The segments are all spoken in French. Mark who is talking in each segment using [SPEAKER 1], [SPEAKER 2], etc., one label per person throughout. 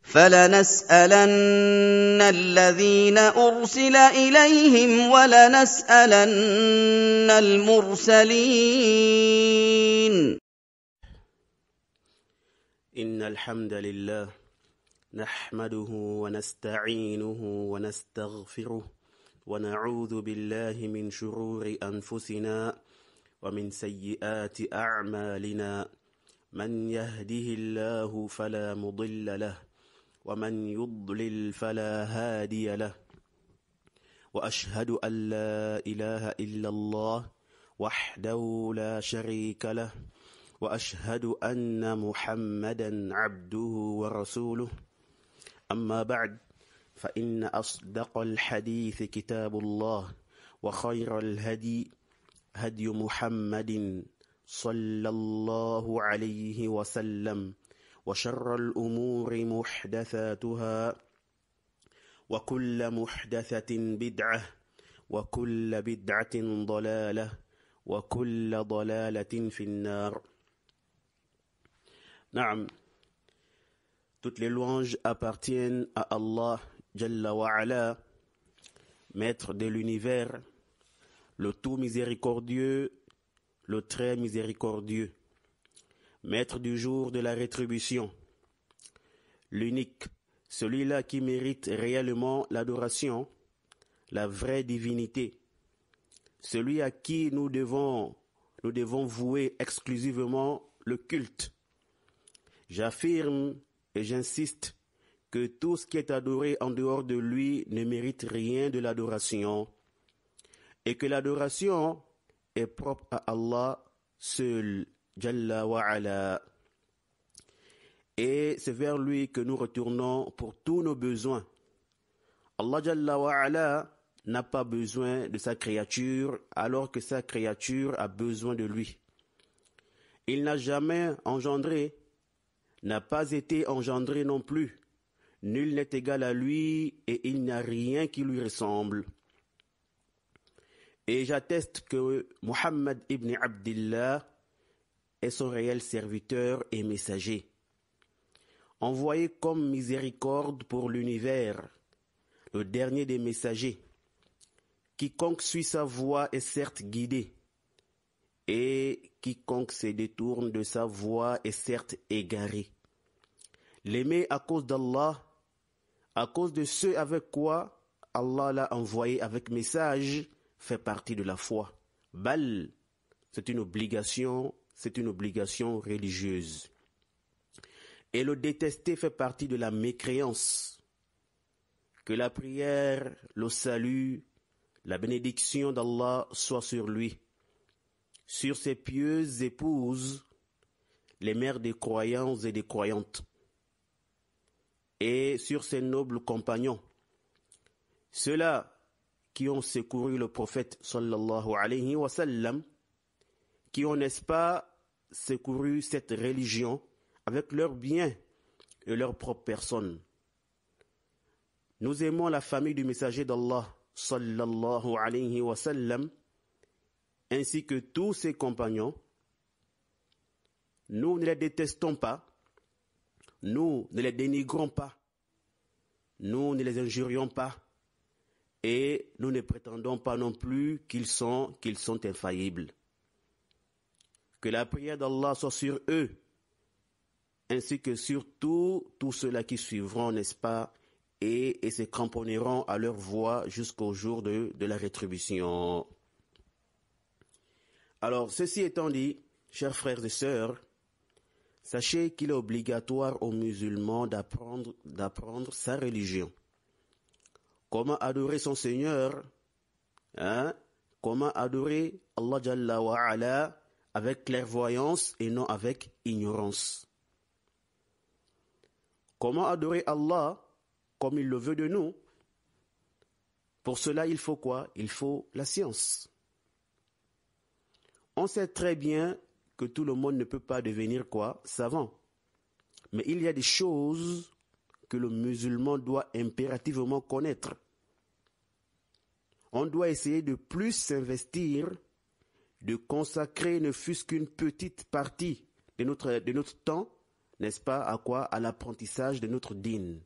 [SPEAKER 1] فَلَنَسْأَلَنَّ الَّذِينَ أُرْسِلَ إِلَيْهِمْ وَلَنَسْأَلَنَّ الْمُرْسَلِينَ
[SPEAKER 2] إن الحمد لله نحمده ونستعينه ونستغفره ونعوذ بالله من شرور أنفسنا ومن سيئات أعمالنا من يهده الله فلا مضل له ومن يضلل فلا هادي له وأشهد أن لا إله إلا الله وحده لا شريك له وأشهد أن محمدا عبده ورسوله أما بعد فإن أصدق الحديث كتاب الله وخير الهدي هدي محمد صلى الله عليه وسلم وشر الأمور محدثاتها وكل محدثة بدعة وكل بدعة ضلالة وكل ضلالة في النار. Naam, toutes les louanges appartiennent à Allah Jalla wa Ala, maître de l'univers, le tout miséricordieux, le très miséricordieux, maître du jour de la rétribution, l'unique, celui-là qui mérite réellement l'adoration, la vraie divinité, celui à qui nous devons vouer exclusivement le culte. J'affirme et j'insiste que tout ce qui est adoré en dehors de lui ne mérite rien de l'adoration et que l'adoration est propre à Allah seul, Jalla wa Ala. Et c'est vers lui que nous retournons pour tous nos besoins. Allah Jalla wa Ala n'a pas besoin de sa créature alors que sa créature a besoin de lui. Il n'a jamais engendré, n'a pas été engendré non plus. Nul n'est égal à lui et il n'y a rien qui lui ressemble. Et j'atteste que Muhammad ibn Abdillah est son réel serviteur et messager, envoyé comme miséricorde pour l'univers, le dernier des messagers. Quiconque suit sa voie est certes guidé, et quiconque se détourne de sa voie est certes égaré. L'aimer à cause d'Allah, à cause de ce avec quoi Allah l'a envoyé avec message, fait partie de la foi. Bal, c'est une obligation religieuse. Et le détester fait partie de la mécréance. Que la prière, le salut, la bénédiction d'Allah soit sur lui, sur ses pieuses épouses, les mères des croyants et des croyantes, et sur ses nobles compagnons, ceux-là qui ont secouru le prophète sallallahu alayhi wa sallam, qui ont, n'est-ce pas, secouru cette religion avec leurs biens et leur propre personne. Nous aimons la famille du messager d'Allah sallallahu alayhi wa sallam, ainsi que tous ses compagnons. Nous ne les détestons pas, nous ne les dénigrons pas, nous ne les injurions pas, et nous ne prétendons pas non plus qu'ils sont infaillibles. Que la prière d'Allah soit sur eux, ainsi que sur tous ceux-là qui suivront, n'est-ce pas, et se cramponneront à leur voie jusqu'au jour de la rétribution. Alors, ceci étant dit, chers frères et sœurs, sachez qu'il est obligatoire aux musulmans d'apprendre sa religion. Comment adorer son Seigneur, comment adorer Allah Jalla wa Ala avec clairvoyance et non avec ignorance. Comment adorer Allah comme il le veut de nous? Pour cela, il faut quoi? Il faut la science. On sait très bien que tout le monde ne peut pas devenir quoi? Savant. Mais il y a des choses que le musulman doit impérativement connaître. On doit essayer de plus s'investir, de consacrer ne fût-ce qu'une petite partie de notre temps, n'est-ce pas, à quoi? À l'apprentissage de notre dîn.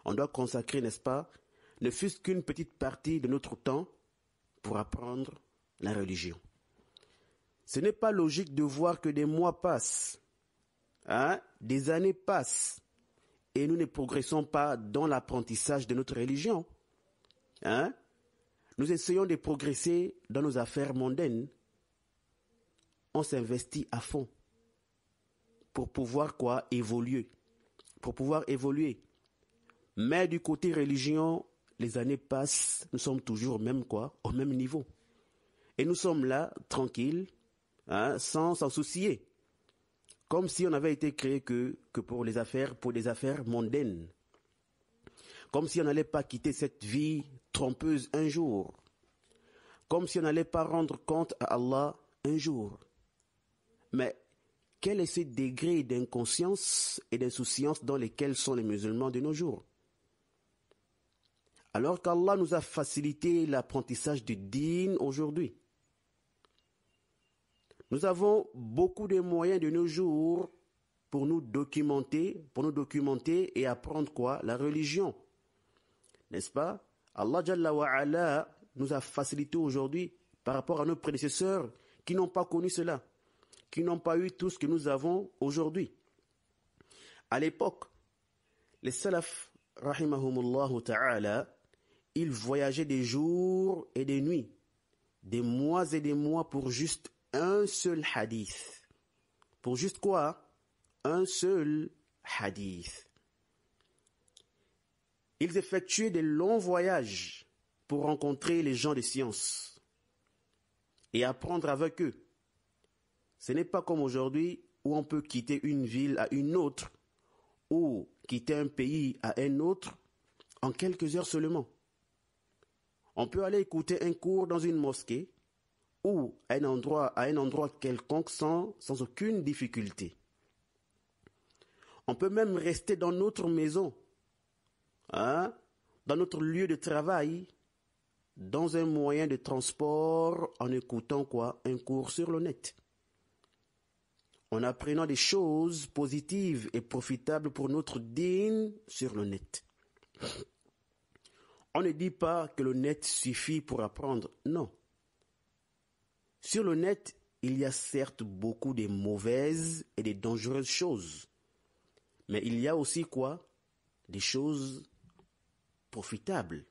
[SPEAKER 2] On doit consacrer, n'est-ce pas, ne fût-ce qu'une petite partie de notre temps pour apprendre la religion. Ce n'est pas logique de voir que des mois passent, des années passent, et nous ne progressons pas dans l'apprentissage de notre religion. Nous essayons de progresser dans nos affaires mondaines. On s'investit à fond pour pouvoir évoluer. Mais du côté religion, les années passent, nous sommes toujours au même niveau. Et nous sommes là, tranquilles, sans s'en soucier. Comme si on avait été créé que pour des affaires mondaines. Comme si on n'allait pas quitter cette vie trompeuse un jour. Comme si on n'allait pas rendre compte à Allah un jour. Mais quel est ce degré d'inconscience et d'insouciance dans lesquels sont les musulmans de nos jours? Alors qu'Allah nous a facilité l'apprentissage du dîn aujourd'hui. Nous avons beaucoup de moyens de nos jours pour nous documenter et apprendre la religion. N'est-ce pas? Allah Jalla wa Ala nous a facilité aujourd'hui par rapport à nos prédécesseurs qui n'ont pas connu cela, qui n'ont pas eu tout ce que nous avons aujourd'hui. À l'époque, les salaf, rahimahumullah ta'ala, ils voyageaient des jours et des nuits, des mois et des mois pour juste un seul hadith. Pour juste quoi? Un seul hadith. Ils effectuaient des longs voyages pour rencontrer les gens de science et apprendre avec eux. Ce n'est pas comme aujourd'hui où on peut quitter une ville à une autre ou quitter un pays à un autre en quelques heures seulement. On peut aller écouter un cours dans une mosquée ou à un endroit quelconque sans aucune difficulté. On peut même rester dans notre maison, dans notre lieu de travail, dans un moyen de transport en écoutant un cours sur le net. En apprenant des choses positives et profitables pour notre dîn sur le net. On ne dit pas que le net suffit pour apprendre, non. Sur le net, il y a certes beaucoup de mauvaises et de dangereuses choses. Mais il y a aussi des choses profitables.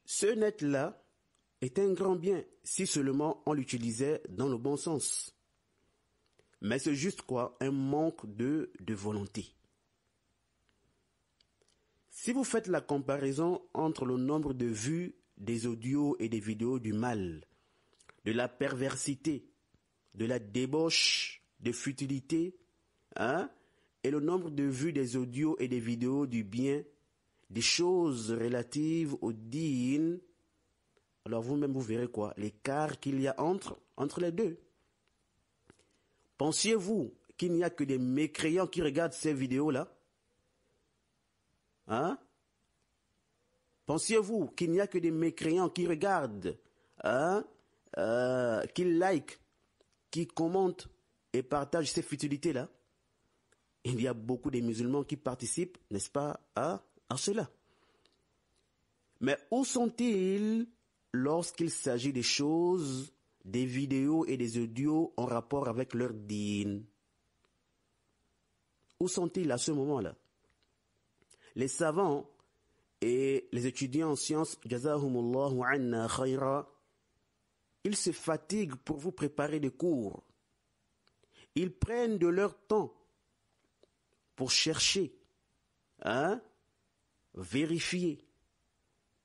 [SPEAKER 2] Ce net-là est un grand bien si seulement on l'utilisait dans le bon sens. Mais c'est juste un manque de volonté. Si vous faites la comparaison entre le nombre de vues des audios et des vidéos du mal, de la perversité, de la débauche, de futilité, et le nombre de vues des audios et des vidéos du bien, des choses relatives au dîn, alors vous-même vous verrez l'écart qu'il y a entre les deux. Pensiez-vous qu'il n'y a que des mécréants qui regardent ces vidéos-là? Pensiez-vous qu'il n'y a que des mécréants qui regardent, qui like, qui commentent et partagent ces futilités-là? Il y a beaucoup de musulmans qui participent, n'est-ce pas, à cela. Mais où sont-ils lorsqu'il s'agit des choses, des vidéos et des audios en rapport avec leur dîn? Où sont-ils à ce moment-là? Les savants et les étudiants en sciences, jazahumullahu anna khayra, ils se fatiguent pour vous préparer des cours. Ils prennent de leur temps pour chercher, vérifier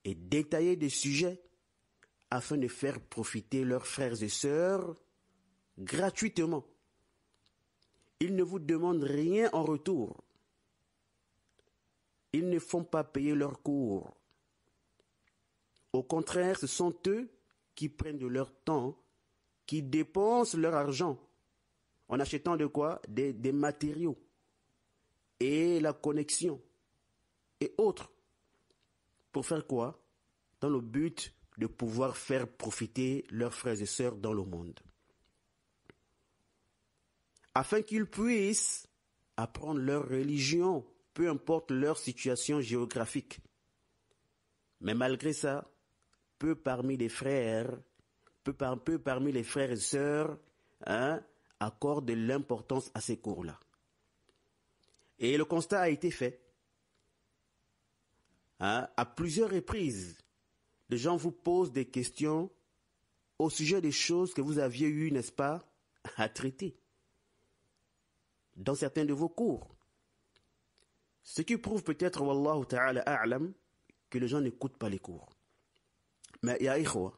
[SPEAKER 2] et détailler des sujets afin de faire profiter leurs frères et sœurs gratuitement. Ils ne vous demandent rien en retour. Ils ne font pas payer leurs cours. Au contraire, ce sont eux qui prennent de leur temps, qui dépensent leur argent en achetant des matériaux et la connexion et autres. Pour faire dans le but de pouvoir faire profiter leurs frères et sœurs dans le monde. afin qu'ils puissent apprendre leur religion, peu importe leur situation géographique. Mais malgré ça, peu parmi les frères et sœurs accordent de l'importance à ces cours-là. Et le constat a été fait. À plusieurs reprises, les gens vous posent des questions au sujet des choses que vous aviez eu, n'est-ce pas, à traiter dans certains de vos cours. Ce qui prouve peut-être, wallahu ta'ala a'lam, que les gens n'écoutent pas les cours. Mais ya ikhwa,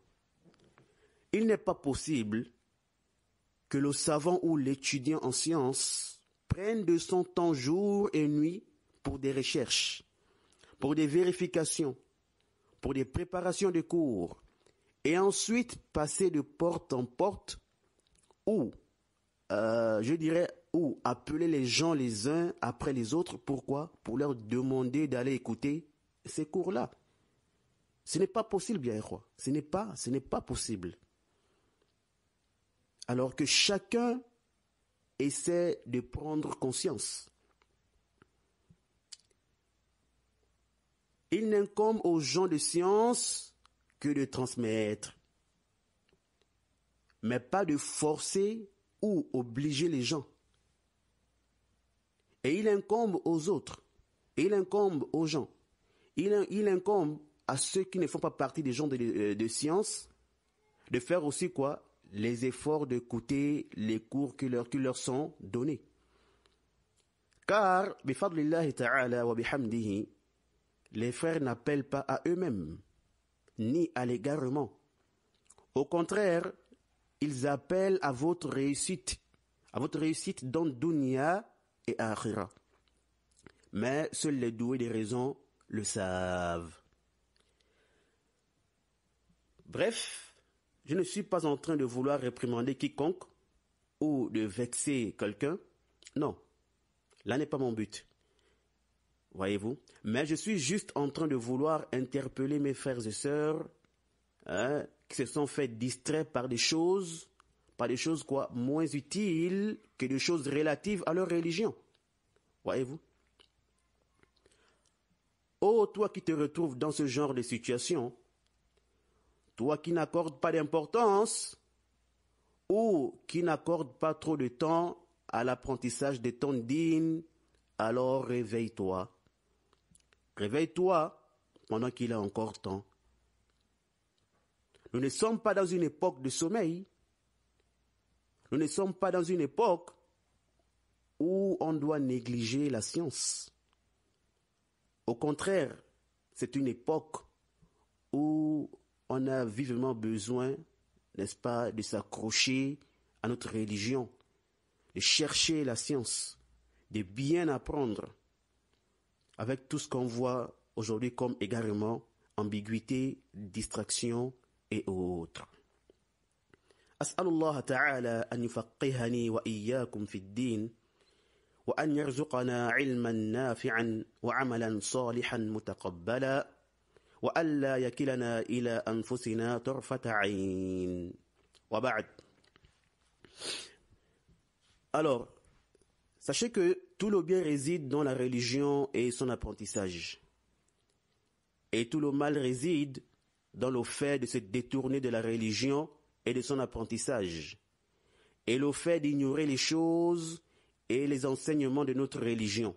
[SPEAKER 2] il n'est pas possible que le savant ou l'étudiant en sciences prenne de son temps jour et nuit pour des recherches, pour des vérifications, pour des préparations de cours, et ensuite passer de porte en porte ou, ou appeler les gens les uns après les autres. Pourquoi? Pour leur demander d'aller écouter ces cours-là. Ce n'est pas possible, bien sûr. Ce n'est pas possible. Alors que chacun essaie de prendre conscience. Il n'incombe aux gens de science que de transmettre, mais pas de forcer ou obliger les gens. Et il incombe aux autres, il incombe aux gens, il incombe à ceux qui ne font pas partie des gens de science de faire aussi quoi? Les efforts d'écouter les cours qui leur sont donnés. Car, bifadlillahi ta'ala wa bihamdihi, les frères n'appellent pas à eux-mêmes, ni à l'égarement. Au contraire, ils appellent à votre réussite dans dunya et akhira. Mais seuls les doués des raisons le savent. Bref, je ne suis pas en train de vouloir réprimander quiconque ou de vexer quelqu'un. Non, là n'est pas mon but. Voyez-vous? Mais je suis juste en train de vouloir interpeller mes frères et sœurs qui se sont fait distraire par des choses moins utiles que des choses relatives à leur religion. Voyez-vous? Oh, toi qui te retrouves dans ce genre de situation, toi qui n'accordes pas d'importance ou qui n'accorde pas trop de temps à l'apprentissage de ton dîn, alors réveille-toi. Réveille-toi pendant qu'il est encore temps. Nous ne sommes pas dans une époque de sommeil. Nous ne sommes pas dans une époque où on doit négliger la science. Au contraire, c'est une époque où on a vivement besoin, n'est-ce pas, de s'accrocher à notre religion, de chercher la science, de bien apprendre, avec tout ce qu'on voit aujourd'hui comme égarement, ambiguïté, distraction et autres. أسأل الله تعالى أن يفقهني وإياكم في الدين وأن يرزقنا علما نافعا وعملا صالحا متقبلا وألا يكلنا إلى أنفسنا طرفة عين وبعد. Alors, sachez que tout le bien réside dans la religion et son apprentissage. Et tout le mal réside dans le fait de se détourner de la religion et de son apprentissage. Et le fait d'ignorer les choses et les enseignements de notre religion.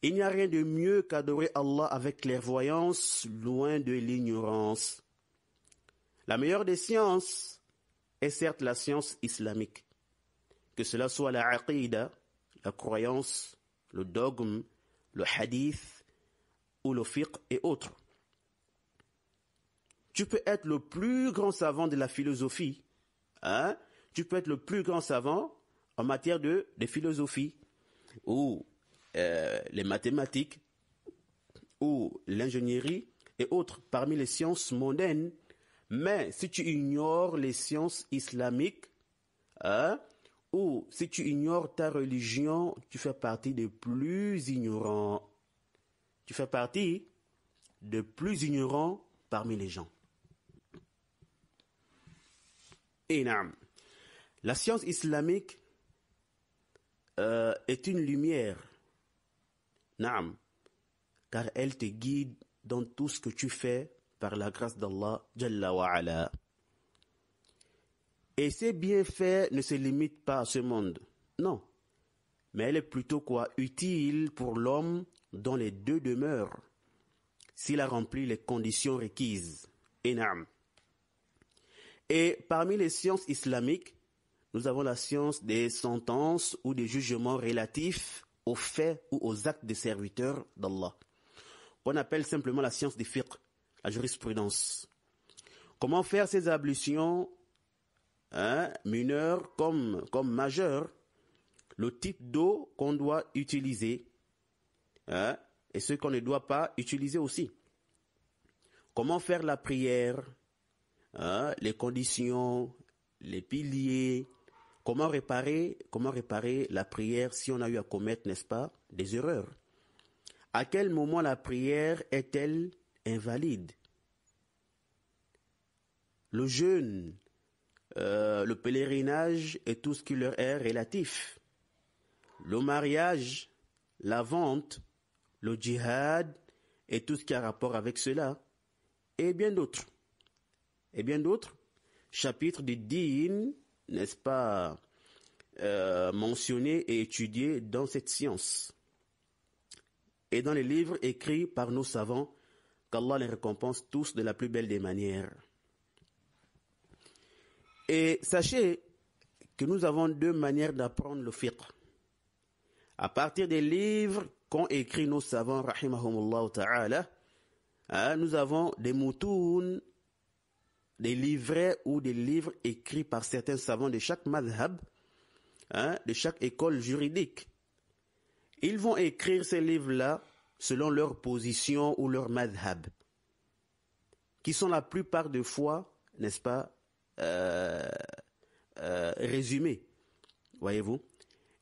[SPEAKER 2] Il n'y a rien de mieux qu'adorer Allah avec clairvoyance, loin de l'ignorance. La meilleure des sciences est certes la science islamique. Que cela soit la aqida, la croyance, le dogme, le hadith ou le fiqh et autres. Tu peux être le plus grand savant de la philosophie, tu peux être le plus grand savant en matière de philosophie, ou les mathématiques, ou l'ingénierie et autres parmi les sciences mondaines, mais si tu ignores les sciences islamiques, ou si tu ignores ta religion, tu fais partie des plus ignorants. Tu fais partie des plus ignorants parmi les gens. Et La science islamique est une lumière, naam, car elle te guide dans tout ce que tu fais par la grâce d'Allah Jalla wa Ala. Et ces bienfaits ne se limitent pas à ce monde, non, mais elle est plutôt utile pour l'homme dans les deux demeures, s'il a rempli les conditions requises. Et naam. Et parmi les sciences islamiques, nous avons la science des sentences ou des jugements relatifs aux faits ou aux actes des serviteurs d'Allah, qu'on appelle simplement la science des fiqh, la jurisprudence. Comment faire ces ablutions, mineures comme majeures, le type d'eau qu'on doit utiliser, et ce qu'on ne doit pas utiliser aussi. Comment faire la prière, les conditions, les piliers, comment réparer la prière si on a eu à commettre, n'est-ce pas, des erreurs. À quel moment la prière est-elle invalide? Le jeûne, le pèlerinage et tout ce qui leur est relatif. Le mariage, la vente, le djihad et tout ce qui a rapport avec cela. Et bien d'autres. Chapitres du dîn, n'est-ce pas, mentionnés et étudiés dans cette science. Et dans les livres écrits par nos savants, qu'Allah les récompense tous de la plus belle des manières. Et sachez que nous avons deux manières d'apprendre le fiqh. À partir des livres qu'ont écrits nos savants, rahimahumullah ta'ala, nous avons des moutoun, des livrets ou des livres écrits par certains savants de chaque madhab, de chaque école juridique. Ils vont écrire ces livres-là selon leur position ou leur madhab, qui sont la plupart des fois, n'est-ce pas, résumés, voyez-vous.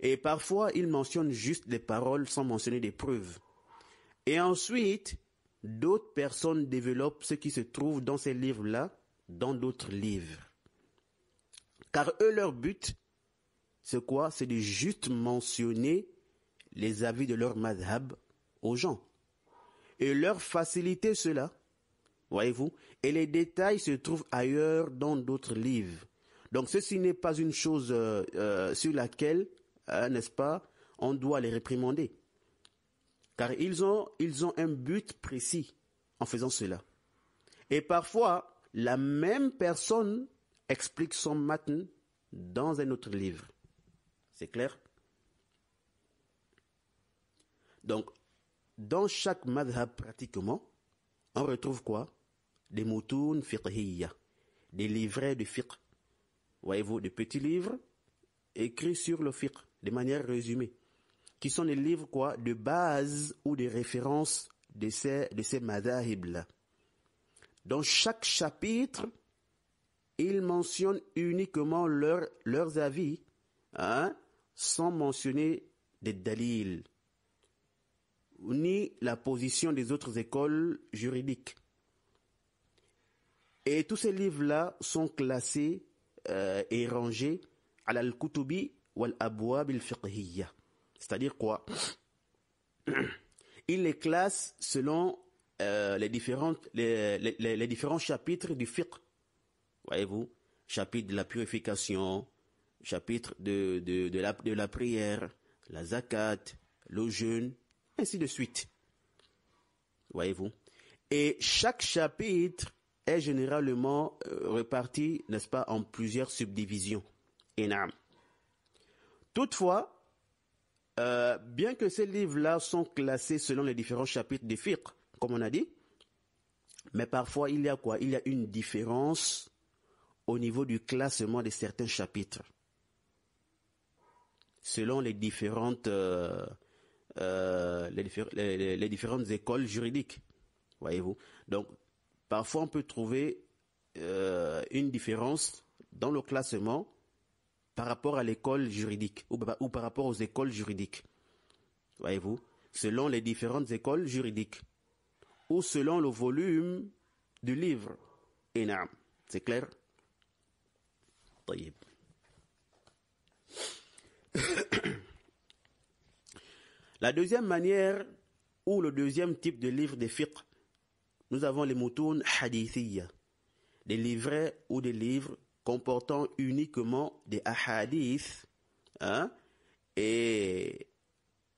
[SPEAKER 2] Et parfois, ils mentionnent juste des paroles sans mentionner des preuves. Et ensuite, d'autres personnes développent ce qui se trouve dans ces livres-là, dans d'autres livres. Car eux, leur but, c'est quoi? C'est de juste mentionner les avis de leur madhab aux gens. Et leur faciliter cela, voyez-vous, et les détails se trouvent ailleurs dans d'autres livres. Donc ceci n'est pas une chose sur laquelle, n'est-ce pas, on doit les réprimander. Car ils ont un but précis en faisant cela. Et parfois, la même personne explique son matn dans un autre livre. C'est clair? Donc, dans chaque madhab pratiquement, on retrouve quoi? Des moutoun fiqhiyya, des livrets de fiqh. Voyez-vous, des petits livres écrits sur le fiqh, de manière résumée, qui sont des livres quoi, de base ou de référence de ces madhahib-là. Dans chaque chapitre, ils mentionnent uniquement leurs avis, sans mentionner des dalils, ni la position des autres écoles juridiques. Et tous ces livres-là sont classés et rangés à al-kutubi wal-abwab al-fiqhiyya. C'est-à-dire quoi? Ils les classent selon les différents chapitres du fiqh. Voyez-vous, chapitre de la purification, chapitre de la prière, la zakat, le jeûne, ainsi de suite. Voyez-vous. Et chaque chapitre est généralement réparti, n'est-ce pas, en plusieurs subdivisions. Enam. Toutefois, bien que ces livres-là sont classés selon les différents chapitres du fiqh, comme on a dit, mais parfois il y a quoi? Il y a une différence au niveau du classement de certains chapitres, selon les différentes écoles juridiques, voyez-vous. Donc, parfois on peut trouver une différence dans le classement par rapport à l'école juridique ou par rapport aux écoles juridiques, voyez-vous, selon les différentes écoles juridiques ou selon le volume du livre. Et naam, c'est clair? طيب. La deuxième manière, ou le deuxième type de livre de fiqh, nous avons les moutoun hadithiyya, des livrets ou des livres comportant uniquement des ahadiths,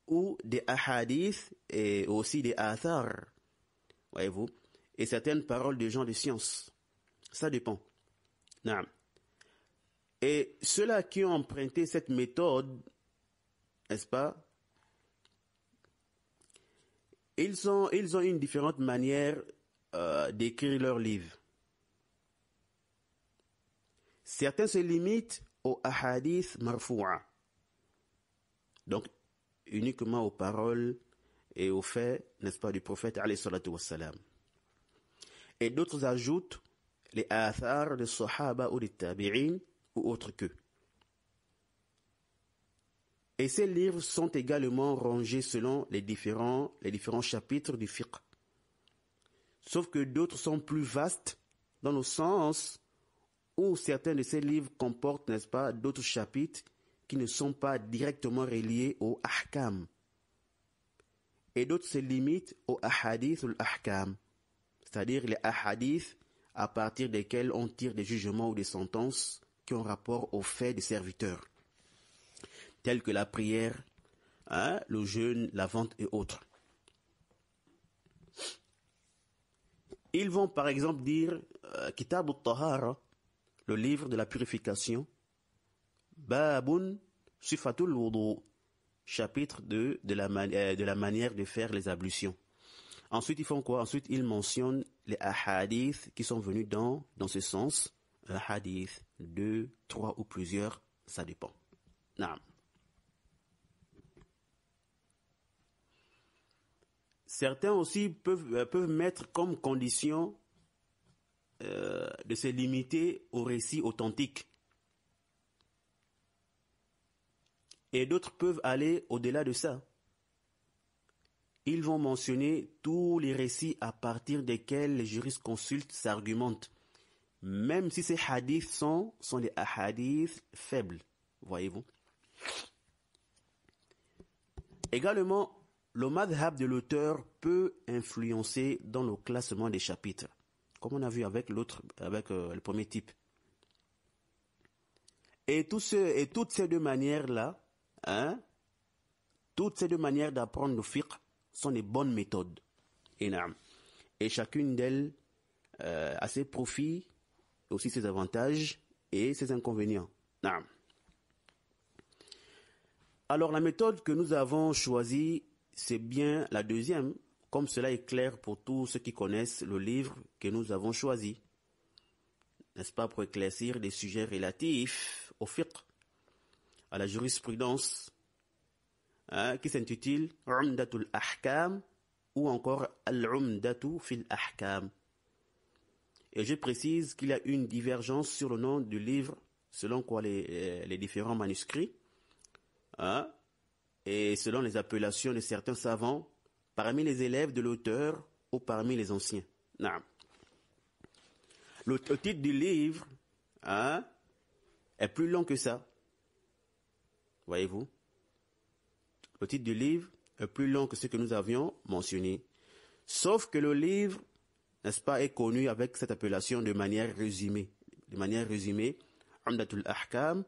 [SPEAKER 2] ou des ahadiths et aussi des athar, voyez-vous, et certaines paroles de gens de science. Ça dépend. Naam. Et ceux-là qui ont emprunté cette méthode, n'est-ce pas, ils ont une différente manière d'écrire leurs livres. Certains se limitent aux ahadith marfou'a, donc uniquement aux paroles et aux faits, n'est-ce pas, du prophète alayhi salatu wassalam. Et d'autres ajoutent les athar des sahaba ou des tabi'in ou autres qu'eux. Et ces livres sont également rangés selon les différents chapitres du fiqh. Sauf que d'autres sont plus vastes dans le sens où certains de ces livres comportent, n'est-ce pas, d'autres chapitres qui ne sont pas directement reliés au ahkam. Et d'autres se limitent au ahadith ou l'ahkam, c'est-à-dire les ahadiths à partir desquels on tire des jugements ou des sentences qui ont rapport aux faits des serviteurs, tels que la prière, le jeûne, la vente et autres. Ils vont par exemple dire Kitab al-Tahara, le livre de la purification, Babun Sifatul Wudu, chapitre 2 de la manière de faire les ablutions. Ensuite, ils font quoi? Ensuite, ils mentionnent les ahadiths qui sont venus dans ce sens. Un hadith, 2, 3 ou plusieurs, ça dépend. Naam. Certains aussi peuvent mettre comme condition de se limiter au récit authentique. Et d'autres peuvent aller au-delà de ça. Ils vont mentionner tous les récits à partir desquels les jurisconsultes s'argumentent, même si ces hadiths sont des hadiths faibles, voyez-vous. Également, le madhab de l'auteur peut influencer dans le classement des chapitres, comme on a vu avec le premier type. Et toutes ces deux manières-là, toutes ces deux manières d'apprendre le fiqh sont des bonnes méthodes. Et chacune d'elles a ses profits, aussi ses avantages et ses inconvénients. Alors la méthode que nous avons choisie, c'est bien la deuxième, comme cela est clair pour tous ceux qui connaissent le livre que nous avons choisi, n'est-ce pas, pour éclaircir des sujets relatifs au fiqh, à la jurisprudence, qui s'intitule Umdatul Ahkam ou encore Al-Umdatu fil Ahkam. Et je précise qu'il y a une divergence sur le nom du livre selon quoi les différents manuscrits, et selon les appellations de certains savants parmi les élèves de l'auteur ou parmi les anciens. Le titre du livre est plus long que ça. Voyez-vous? Le titre du livre est plus long que ce que nous avions mentionné. Sauf que le livre, n'est-ce pas, est connu avec cette appellation de manière résumée. De manière résumée, Umdatul Ahkam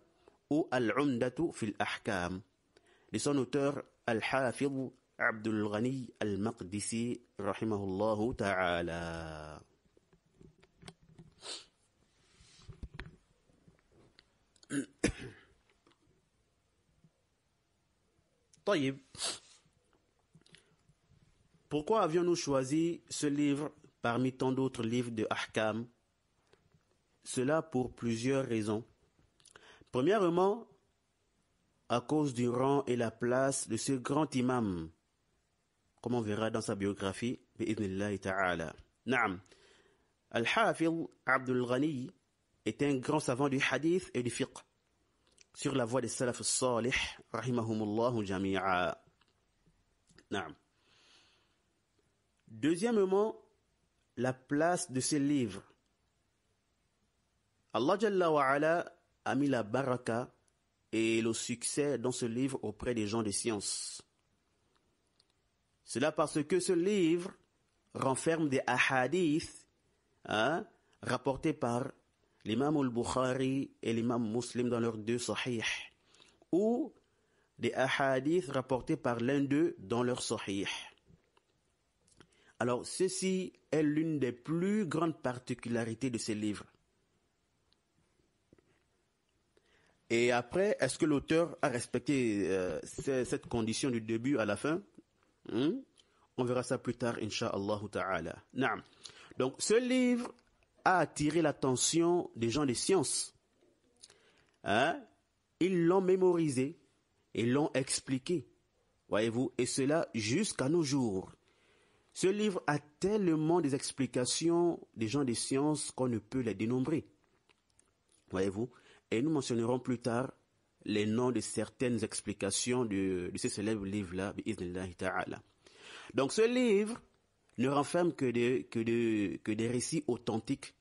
[SPEAKER 2] ou Al-Umdatu fil Ahkam. De son auteur, Al-Hafidh Abdul Ghani Al-Maqdisi, rahimahullahu ta'ala. Taïb. Pourquoi avions-nous choisi ce livre parmi tant d'autres livres de Ahkam? Cela pour plusieurs raisons. Premièrement, à cause du rang et la place de ce grand imam, comme on verra dans sa biographie, bi'idhnillahi ta'ala. Naam. Al-Hafidh Abdul Ghani est un grand savant du hadith et du fiqh, sur la voie des salaf salih, rahimahumullahu jami'a. Naam. Deuxièmement, la place de ces livres. Allah Jalla wa Ala a mis la baraka et le succès dans ce livre auprès des gens de science. Cela parce que ce livre renferme des ahadiths rapportés par l'imam al-Bukhari et l'imam Muslim dans leurs deux sahih, ou des ahadiths rapportés par l'un d'eux dans leur sahih. Alors, ceci est l'une des plus grandes particularités de ces livres. Et après, est-ce que l'auteur a respecté cette condition du début à la fin? On verra ça plus tard, incha'Allah ta'ala. Naam. Donc, ce livre a attiré l'attention des gens de science. Ils l'ont mémorisé et l'ont expliqué. Voyez-vous, et cela jusqu'à nos jours. Ce livre a tellement des explications des gens de science qu'on ne peut les dénombrer. Voyez-vous, et nous mentionnerons plus tard les noms de certaines explications de ce célèbre livre-là, bi'idhnillahi ta'ala. Donc ce livre ne renferme que des récits authentiques,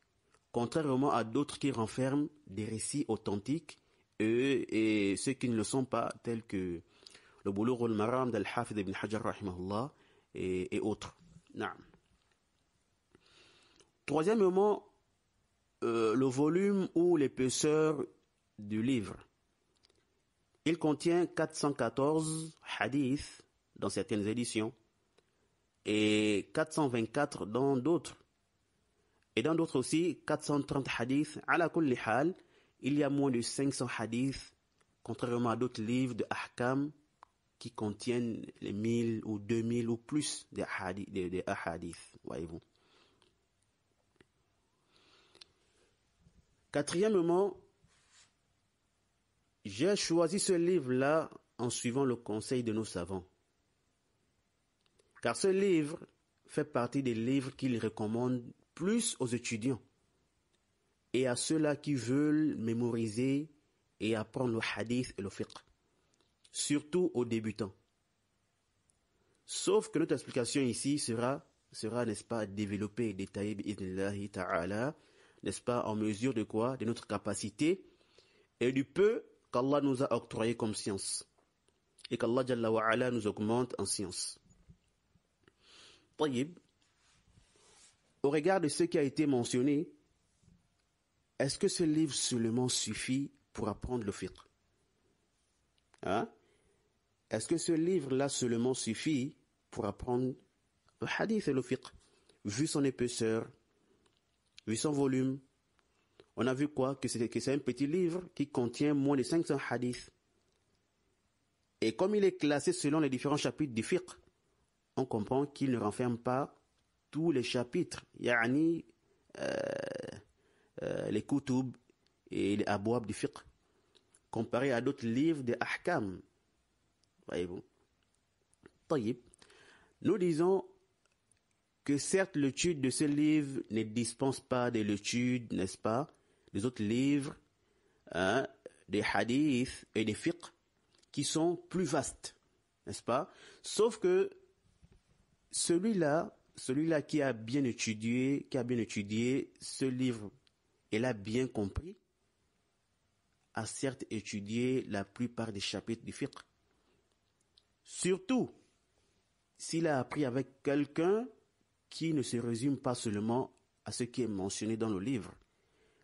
[SPEAKER 2] contrairement à d'autres qui renferment des récits authentiques et ceux qui ne le sont pas, tels que le Bulugh al-Maram d'Al-Hafidh ibn Hajar rahimahullah et autres. Naam. Troisièmement, le volume ou l'épaisseur du livre. Il contient 414 hadiths dans certaines éditions et 424 dans d'autres. Et dans d'autres aussi, 430 hadiths. Ala kulli hal, il y a moins de 500 hadiths, contrairement à d'autres livres de ahkam qui contiennent les 1000 ou 2000 ou plus de hadiths, voyez-vous. Quatrièmement, j'ai choisi ce livre-là en suivant le conseil de nos savants. Car ce livre fait partie des livres qu'ils recommandent plus aux étudiants et à ceux-là qui veulent mémoriser et apprendre le hadith et le fiqh, surtout aux débutants. Sauf que notre explication ici sera, n'est-ce pas, développée et détaillée, bi'idhnillahi ta'ala, n'est-ce pas, en mesure de quoi? De notre capacité et du peu qu'Allah nous a octroyé comme science. Et qu'Allah Jalla wa Ala nous augmente en science. Tayyib, au regard de ce qui a été mentionné, est-ce que ce livre seulement suffit pour apprendre le fiqh? Est-ce que ce livre-là seulement suffit pour apprendre le hadith et le fiqh? Vu son épaisseur, vu son volume, on a vu quoi? Que c'est un petit livre qui contient moins de 500 hadiths. Et comme il est classé selon les différents chapitres du fiqh, on comprend qu'il ne renferme pas tous les chapitres, yani les kutub et les abwab du fiqh, comparé à d'autres livres de ahkam. Voyez-vous. Tayyib. Nous disons que certes l'étude de ce livre ne dispense pas de l'étude, n'est-ce pas, des autres livres, des hadiths et des fiqh qui sont plus vastes, n'est-ce pas? Sauf que celui-là qui a bien étudié ce livre et l'a bien compris, a certes étudié la plupart des chapitres du fiqh. Surtout s'il a appris avec quelqu'un qui ne se résume pas seulement à ce qui est mentionné dans le livre,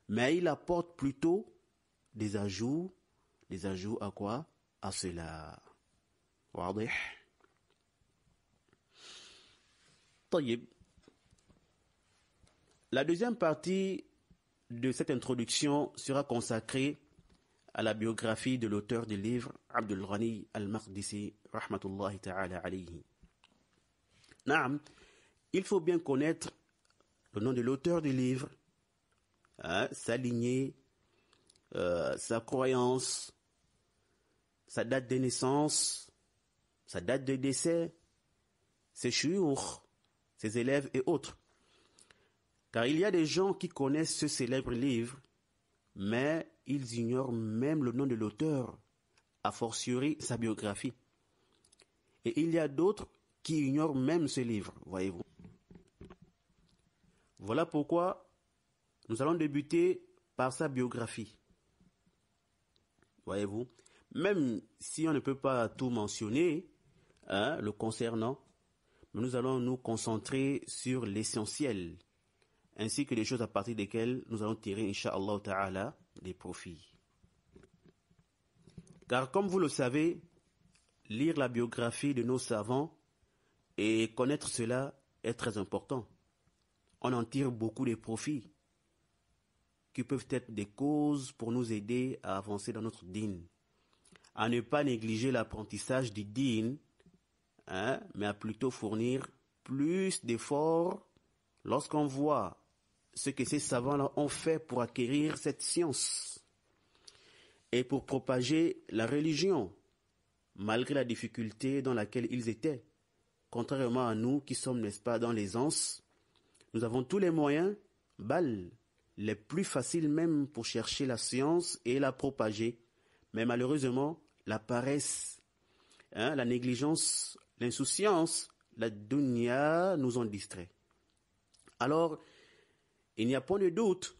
[SPEAKER 2] mais il apporte plutôt des ajouts à quoi? À cela. Wadih. Tayyib. La deuxième partie de cette introduction sera consacrée à la biographie de l'auteur du livre, Abdul Ghani al-Maqdisi, rahmatullahi ta'ala alayhi. Naam, il faut bien connaître le nom de l'auteur du livre, sa lignée, sa croyance, sa date de naissance, sa date de décès, ses shuyukh, ses élèves et autres. Car il y a des gens qui connaissent ce célèbre livre, mais ils ignorent même le nom de l'auteur, a fortiori sa biographie. Et il y a d'autres qui ignorent même ce livre, voyez-vous. Voilà pourquoi nous allons débuter par sa biographie. Voyez-vous. Même si on ne peut pas tout mentionner, le concernant, mais nous allons nous concentrer sur l'essentiel, ainsi que les choses à partir desquelles nous allons tirer, incha'Allah ta'ala, des profits. Car comme vous le savez, lire la biographie de nos savants et connaître cela est très important. On en tire beaucoup de profits qui peuvent être des causes pour nous aider à avancer dans notre dîn, à ne pas négliger l'apprentissage du dîn, mais à plutôt fournir plus d'efforts lorsqu'on voit ce que ces savants-là ont fait pour acquérir cette science et pour propager la religion, malgré la difficulté dans laquelle ils étaient. Contrairement à nous qui sommes, n'est-ce pas, dans l'aisance, nous avons tous les moyens, les plus faciles même pour chercher la science et la propager. Mais malheureusement, la paresse, la négligence, l'insouciance, la dunya nous ont distraits. Alors, il n'y a pas de doute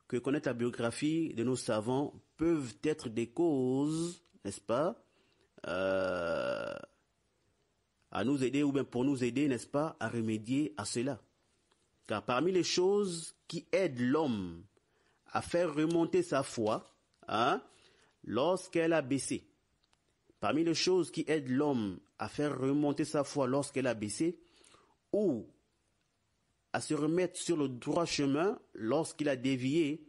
[SPEAKER 2] que connaître la biographie de nos savants peuvent être des causes, n'est-ce pas, à nous aider ou bien pour nous aider, n'est-ce pas, à remédier à cela. Car parmi les choses qui aident l'homme à faire remonter sa foi, lorsqu'elle a baissé, parmi les choses qui aident l'homme à faire remonter sa foi lorsqu'elle a baissé, ou à se remettre sur le droit chemin lorsqu'il a dévié,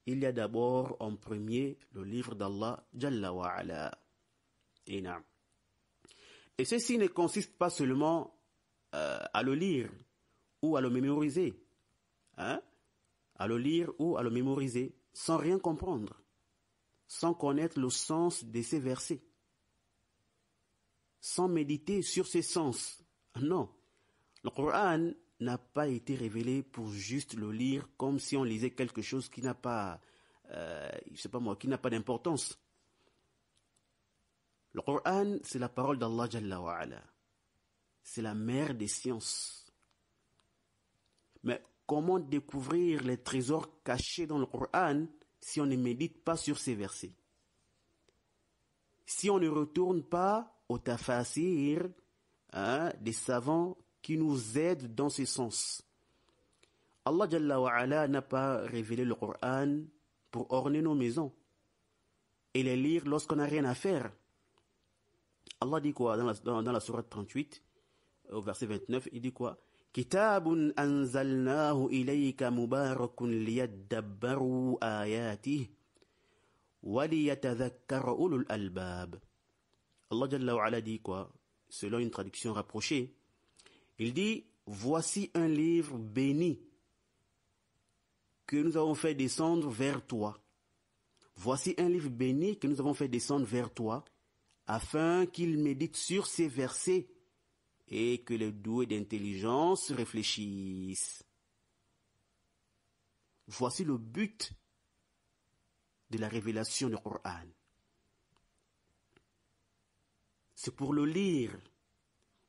[SPEAKER 2] il y a d'abord en premier le livre d'Allah Jalla wa Ala. Et ceci ne consiste pas seulement à le lire ou à le mémoriser, à le lire ou à le mémoriser sans rien comprendre, sans connaître le sens de ces versets, sans méditer sur ces sens. Non, le Coran n'a pas été révélé pour juste le lire comme si on lisait quelque chose qui n'a pas, qui n'a pas d'importance. Le Coran, c'est la parole d'Allah Jalla wa Ala. C'est la mère des sciences. Mais comment découvrir les trésors cachés dans le Coran si on ne médite pas sur ces versets? Si on ne retourne pas au tafasir des savants qui nous aident dans ce sens. Allah Jalla wa Ala n'a pas révélé le Coran pour orner nos maisons et les lire lorsqu'on n'a rien à faire. Allah dit quoi dans la sourate 38, au verset 29, il dit quoi? Kitabun anzalnahu ilayka mubarakun liyadabbaru ayatihi wa liyatadhakkara ulul albab. Allah Jalla wa Ala dit quoi? Selon une traduction rapprochée, il dit, voici un livre béni que nous avons fait descendre vers toi. Voici un livre béni que nous avons fait descendre vers toi, afin qu'il médite sur ces versets et que les doués d'intelligence réfléchissent. Voici le but de la révélation du Coran. C'est pour le lire,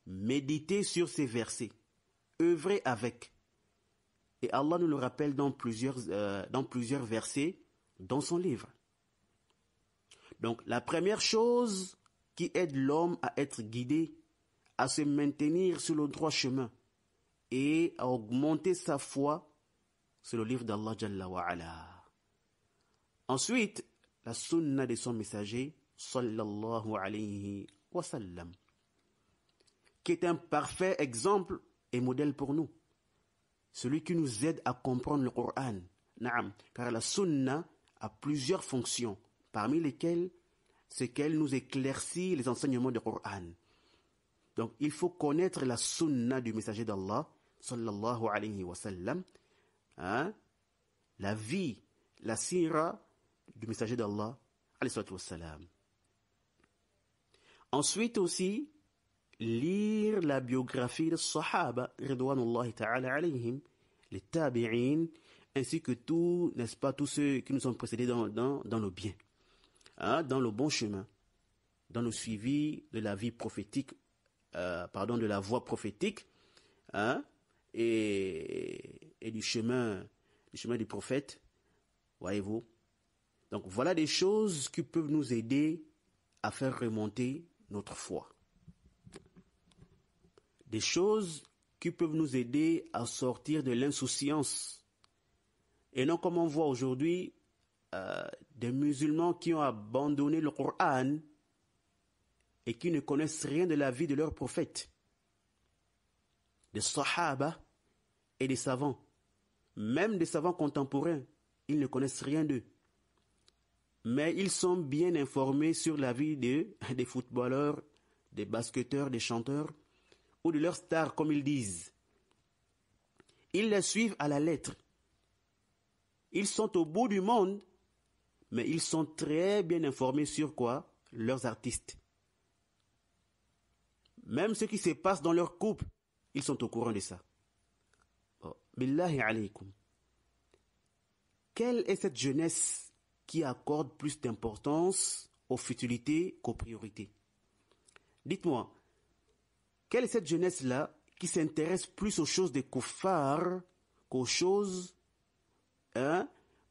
[SPEAKER 2] méditer sur ces versets, œuvrer avec. Et Allah nous le rappelle dans plusieurs versets dans son livre. Donc la première chose qui aide l'homme à être guidé, à se maintenir sur le droit chemin et à augmenter sa foi, c'est le livre d'Allah Jalla wa Ala. Ensuite, la sunna de son messager, sallallahu alayhi wa sallam, qui est un parfait exemple et modèle pour nous. Celui qui nous aide à comprendre le Coran. Naam, car la sunna a plusieurs fonctions, parmi lesquelles c'est qu'elle nous éclaircit les enseignements du Coran. Donc, il faut connaître la sunna du messager d'Allah, sallallahu alayhi wa sallam, la vie, la sira du messager d'Allah, alayhi salatu wa salam. Ensuite aussi, lire la biographie des Sahaba, ridwanullahi ta'ala alayhim, les tabi'in, ainsi que tous, n'est-ce pas, tous ceux qui nous ont précédés dans le bien, dans le bon chemin, dans le suivi de la vie prophétique, de la voie prophétique, et du chemin du prophète, voyez-vous. Donc voilà des choses qui peuvent nous aider à faire remonter notre foi. Des choses qui peuvent nous aider à sortir de l'insouciance. Et non comme on voit aujourd'hui des musulmans qui ont abandonné le Coran et qui ne connaissent rien de la vie de leur prophète. Des sahaba et des savants, même des savants contemporains, ils ne connaissent rien d'eux. Mais ils sont bien informés sur la vie des footballeurs, des basketteurs, des chanteurs, ou de leurs stars, comme ils disent. Ils les suivent à la lettre. Ils sont au bout du monde, mais ils sont très bien informés sur quoi? Leurs artistes. Même ce qui se passe dans leur couple, ils sont au courant de ça. Oh, billahi alaykum. Quelle est cette jeunesse qui accorde plus d'importance aux futilités qu'aux priorités? Dites-moi, quelle est cette jeunesse-là qui s'intéresse plus aux choses des kuffars qu'aux choses,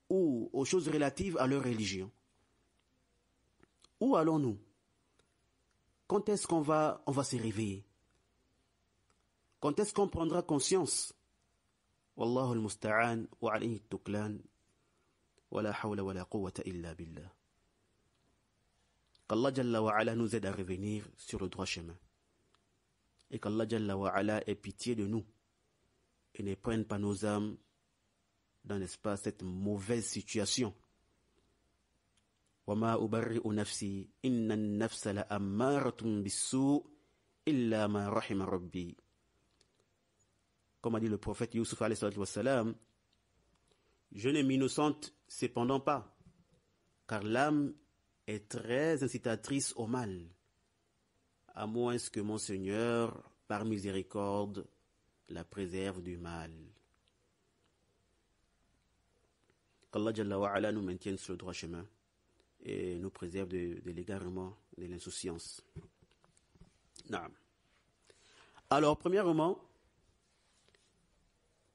[SPEAKER 2] ou aux choses relatives à leur religion? Où allons-nous? Quand est-ce qu'on va se réveiller? Quand est-ce qu'on prendra conscience? Wallahu al-musta'an wa alayhi at-tuklan wa la hawla wa la quwwata illa billah. Qu'Allah Jalla wa Ala nous aide à revenir sur le droit chemin. Et qu'Allah Jalla wa Ala ait pitié de nous et ne prenne pas nos âmes dans, n'est-ce pas, cette mauvaise situation. وَمَا أُبَرِّئُ نَفْسِي إِنَّ النَّفْسَ لَأَمَّارَةٌ بِالسُّوءِ إِلَّا مَا رَحِمَ رَبِّي. Comme a dit le prophète Youssouf alayhi salatu wassalam, je ne m'innocente cependant pas, car l'âme est très incitatrice au mal, à moins que mon Seigneur, par miséricorde, la préserve du mal. Qu'Allah Jalla wa Ala nous maintienne sur le droit chemin et nous préserve de l'égarement, de l'insouciance. Naam. Alors, premièrement,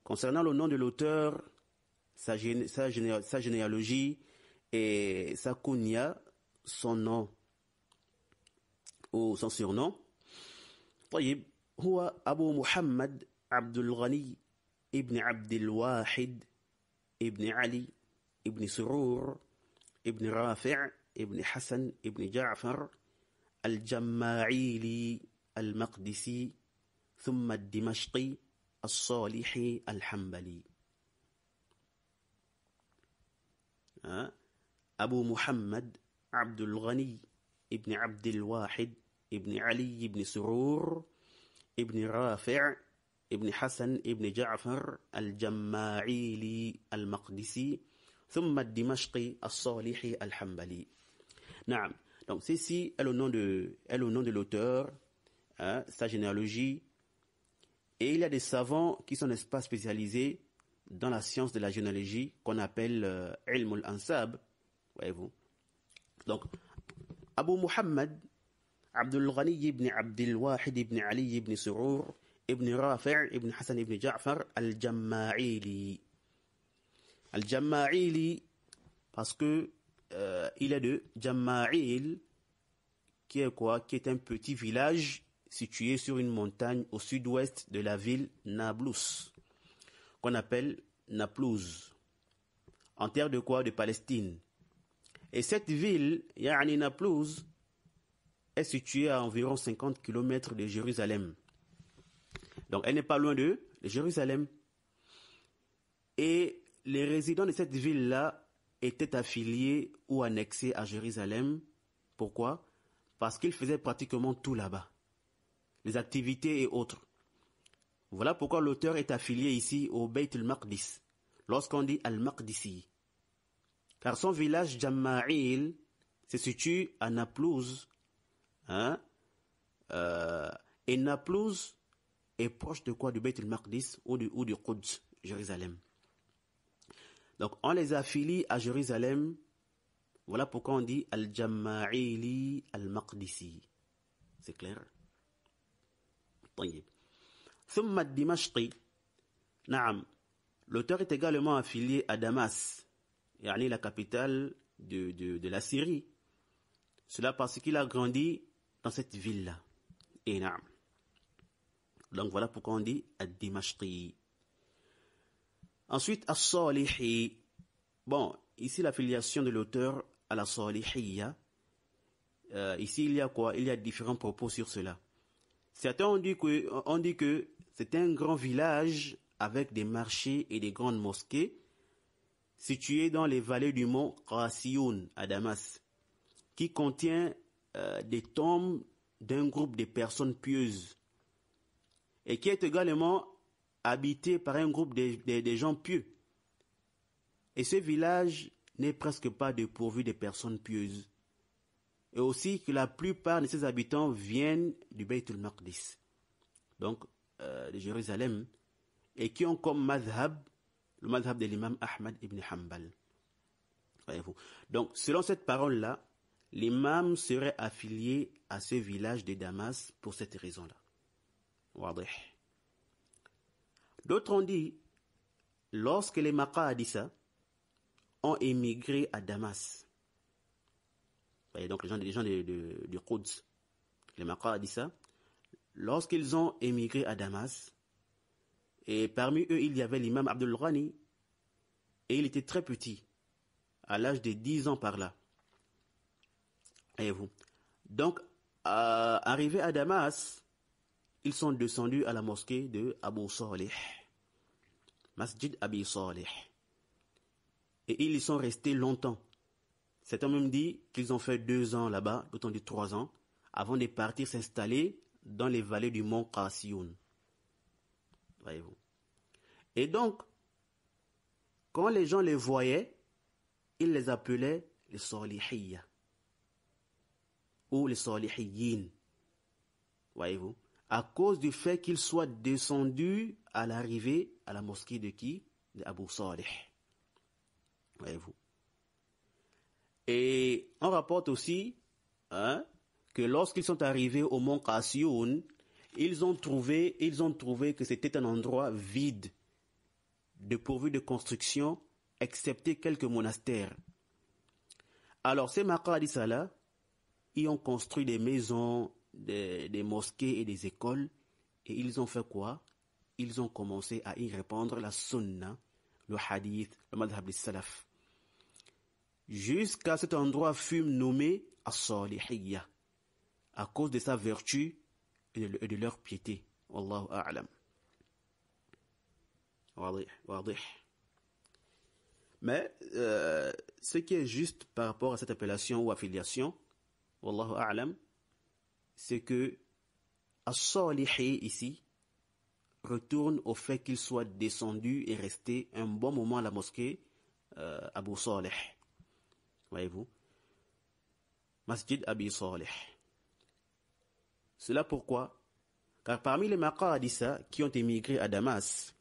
[SPEAKER 2] concernant le nom de l'auteur, sa généalogie et sa kunya, son nom ou son surnom, طيب هو أبو محمد عبد الغني ابن عبد الواحد ابن علي ابن سرور ابن رافع ابن حسن ابن جعفر الجماعيلي المقدسي ثم الدمشقي الصالحي الحنبلي. أبو محمد عبد الغني ابن عبد الواحد ابن علي ابن سرور ابن رافع ابن حسن ابن جعفر الجماعيلي المقدسي ثم الدمشقي الصالحي الحنبلي. نعم. Donc ceci est le nom de l'auteur, sa généalogie. Et il y a des savants qui sont, n'est-ce pas, spécialisés dans la science de la généalogie qu'on appelle ilm al-ansab, voyez-vous. Donc, Abu Muhammad Abdul Ghani ibn Abdul Wahid ibn Ali ibn Surur ibn Rafi' ibn Hassan ibn Ja'far al-Jamma'ili. Al-Jamma'ili parce que il est de Jamma'il, qui est quoi? Qui est un petit village situé sur une montagne au sud-ouest de la ville Nablus, qu'on appelle Naplouse, en terre de quoi? De Palestine. Et cette ville, yani Naplouse, est située à environ 50 km de Jérusalem. Donc elle n'est pas loin de Jérusalem. Et les résidents de cette ville-là étaient affiliés ou annexés à Jérusalem. Pourquoi? Parce qu'ils faisaient pratiquement tout là-bas, les activités et autres. Voilà pourquoi l'auteur est affilié ici au Beit al-Maqdis, lorsqu'on dit al-Maqdisi. Car son village Jamma'il se situe à Naplouse, et Naplouse est proche de quoi? Du Beit al-Maqdis ou du Quds, Jérusalem. Donc on les affilie à Jérusalem. Voilà pourquoi on dit al-Jamma'ili al-Maqdisi. C'est clair? طيب. ثم الدمشقي. نعم. L'auteur est également affilié à Damas, yani la capitale de la Syrie. Cela parce qu'il a grandi dans cette ville-là. Et naam. Donc voilà pourquoi on dit Ad-Dimashqi. Ensuite, As-Salihi. Bon, ici la filiation de l'auteur à la Salihiyya. Ici il y a quoi? Il y a différents propos sur cela. Certains ont dit que c'est un grand village avec des marchés et des grandes mosquées situé dans les vallées du mont Qasiyun à Damas, qui contient des tombes d'un groupe de personnes pieuses et qui est également habité par un groupe de gens pieux. Et ce village n'est presque pas dépourvu de personnes pieuses. Et aussi que la plupart de ses habitants viennent du Bayt al-Maqdis, donc de Jérusalem, et qui ont comme madhab le madhab de l'imam Ahmad ibn Hanbal. Voyez-vous. Donc, selon cette parole-là, l'imam serait affilié à ce village de Damas pour cette raison-là. Wadih. D'autres ont dit, lorsque les Maqadisa ont émigré à Damas, voyez, donc les gens du Quds, les Maqadisa, lorsqu'ils ont émigré à Damas, et parmi eux, il y avait l'imam Abdul Ghani, et il était très petit, à l'âge de 10 ans par là. Voyez-vous. Donc, arrivés à Damas, ils sont descendus à la mosquée de Abu Salih, Masjid Abi Salih. Et ils y sont restés longtemps. Certains même dit qu'ils ont fait 2 ans là-bas, d'autres ont dit 3 ans, avant de partir s'installer dans les vallées du mont Qasiyun. Voyez-vous. Et donc, quand les gens les voyaient, ils les appelaient les Salihiyya ou les Salihiyyin. Voyez-vous. À cause du fait qu'ils soient descendus à l'arrivée à la mosquée de qui? De Abu Salih. Voyez-vous. Et on rapporte aussi que lorsqu'ils sont arrivés au mont Qasiyun, ils ont trouvé que c'était un endroit vide, dépourvu de construction, excepté quelques monastères. Alors ces Maqadisa-là, ils ont construit des maisons, des mosquées et des écoles, et ils ont fait quoi? Ils ont commencé à y répandre la sunna, le hadith, le madhab des salaf. Jusqu'à cet endroit fut nommé As-Salihiyya, à cause de sa vertu et de leur piété. Wallahu a'lam. Wadih. Mais ce qui est juste par rapport à cette appellation ou affiliation, Wallahu a'lam, c'est que As-Salihi ici retourne au fait qu'il soit descendu et resté un bon moment à la mosquée Abu Salih. Voyez-vous. Masjid Abi Salih. Cela pourquoi? Car parmi les Maqadisa qui ont émigré à Damas,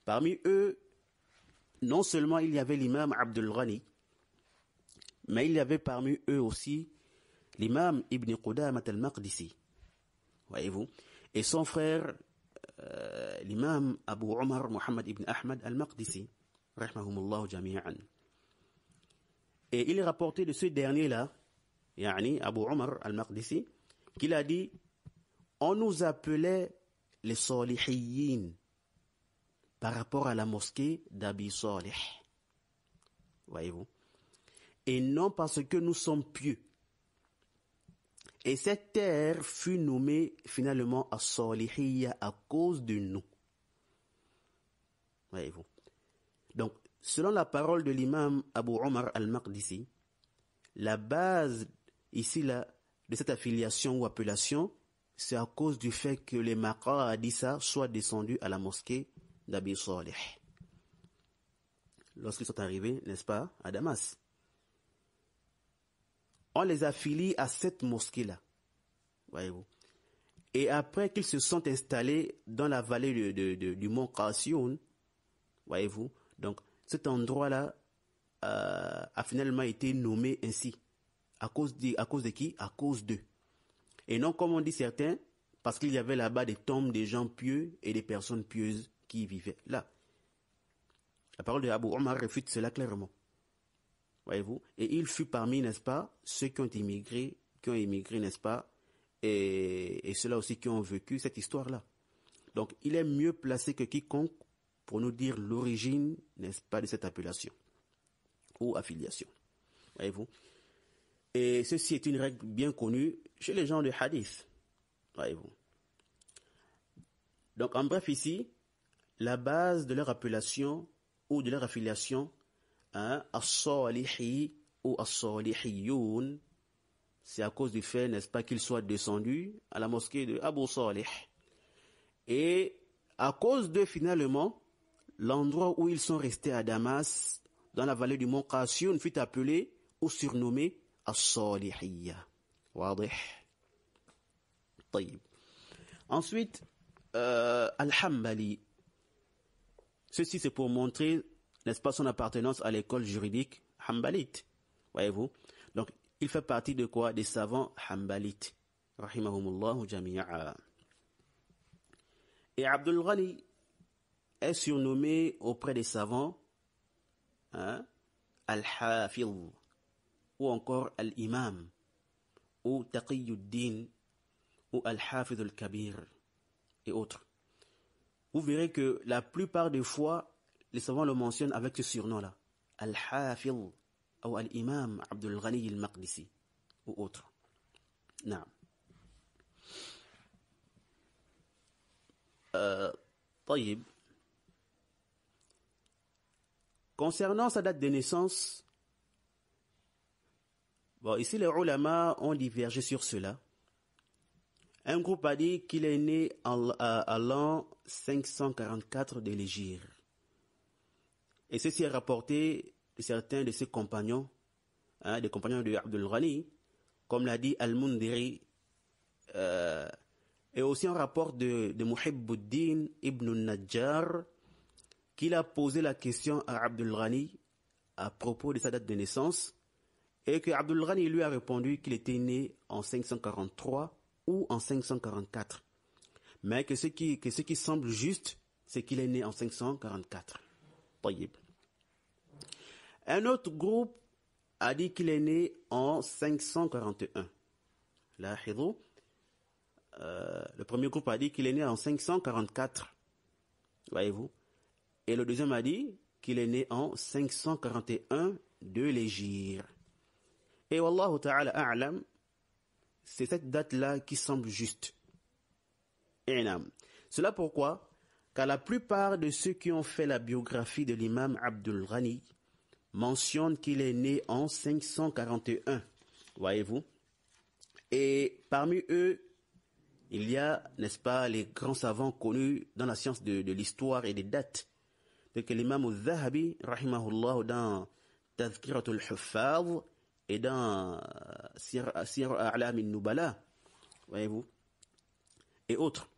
[SPEAKER 2] parmi eux, non seulement il y avait l'imam Abdul Ghani, mais il y avait parmi eux aussi l'imam Ibn Qudamat al-Maqdisi. Voyez-vous. Et son frère, l'imam Abu Umar Muhammad ibn Ahmad al-Maqdisi, rahmahumullah jami'an. Et il est rapporté de ce dernier-là, yani Abu Umar al-Maqdisi, qu'il a dit, on nous appelait les Salihiyyin par rapport à la mosquée d'Abi Salih. Voyez-vous. Et non parce que nous sommes pieux. Et cette terre fut nommée finalement As-Salihiyya à cause de nous. Voyez-vous. Donc, selon la parole de l'imam Abu Umar al-Maqdisi, la base ici là de cette affiliation ou appellation, c'est à cause du fait que les Maqadisa soient descendus à la mosquée d'Abi Salih. Lorsqu'ils sont arrivés, n'est-ce pas, à Damas. On les affilie à cette mosquée-là. Voyez-vous. Et après qu'ils se sont installés dans la vallée du mont Qasiyun, voyez-vous, donc cet endroit-là a finalement été nommé ainsi. À cause de qui? À cause d'eux. Et non comme on dit certains, parce qu'il y avait là-bas des tombes des gens pieux et des personnes pieuses qui vivaient là. La parole de Abu Omar réfute cela clairement. voyez-vous, et il fut parmi, n'est-ce pas, ceux qui ont immigré, n'est-ce pas, et ceux-là aussi qui ont vécu cette histoire-là. Donc, il est mieux placé que quiconque pour nous dire l'origine, n'est-ce pas, de cette appellation ou affiliation. Voyez-vous. Et ceci est une règle bien connue chez les gens de hadith. Voyez-vous. Donc, en bref, ici, la base de leur appellation ou de leur affiliation, as-salihi ou as-salihiyoun, c'est à cause du fait, n'est-ce pas, qu'ils soient descendus à la mosquée de Abu Salih. Et à cause de, finalement, l'endroit où ils sont restés à Damas, dans la vallée du mont Qassioun, fut appelé ou surnommé As-Salihiyya. Wadih. Taïb. Ensuite, Al-Hambali. Ceci, c'est pour montrer, n'est-ce pas, son appartenance à l'école juridique Hambalite. Voyez-vous. Donc, il fait partie de quoi? Des savants Hambalites. Rahimahumullahu jami'a. Et Abdul Ghani est surnommé auprès des savants Al-Hafidh ou encore Al-Imam ou Taqiyuddin ou Al-Hafidh Al-Kabir et autres. Vous verrez que la plupart des fois, les savants le mentionnent avec ce surnom-là. Al-Hafidh ou Al-Imam Abdul Ghani Al-Maqdisi ou autres. Naam. طيب. Concernant sa date de naissance, bon, ici les ulama ont divergé sur cela. Un groupe a dit qu'il est né à l'an 544 de l'Hégire. Et ceci est rapporté de certains de ses compagnons, des compagnons de Abdul Ghani, comme l'a dit Al-Mundiri, et aussi un rapport de Muhibbuddin ibn Najjar, qu'il a posé la question à Abdul Ghani à propos de sa date de naissance, et que Abdul Ghani lui a répondu qu'il était né en 543 ou en 544. Mais que ce qui semble juste, c'est qu'il est né en 544. Taïb. Un autre groupe a dit qu'il est né en 541. Lahidou. Le premier groupe a dit qu'il est né en 544. Voyez-vous. Et le deuxième a dit qu'il est né en 541 de l'Hégire. Et Wallahu ta'ala a'lam, c'est cette date-là qui semble juste. Cela pourquoi? Car la plupart de ceux qui ont fait la biographie de l'imam Abdul Ghani mentionnent qu'il est né en 541. Voyez-vous. Et parmi eux, il y a, n'est-ce pas, les grands savants connus dans la science de l'histoire et des dates. De que l'imam al-Zahabi, rahimahullah, dans Tazkiratul Huffaz et dans Sir A'lam al-Nubala, voyez-vous, et autres.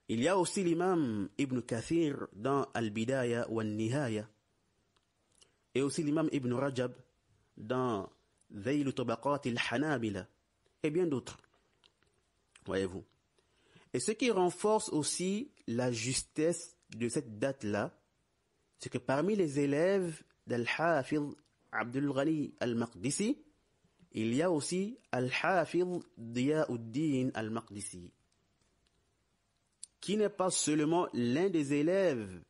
[SPEAKER 2] Il y a aussi l'imam Ibn Kathir dans Al-Bidaya wa Al-Nihaya, et aussi l'imam Ibn Rajab dans Zayl Tabaqat al-Hanabila, et bien d'autres. Voyez-vous. Et ce qui renforce aussi la justesse de cette date-là, c'est que parmi les élèves d'Al-Hafidh Abdul Ghani Al-Maqdisi, il y a aussi Al-Hafidh Diyauddin Al-Maqdisi, qui n'est pas seulement l'un des élèves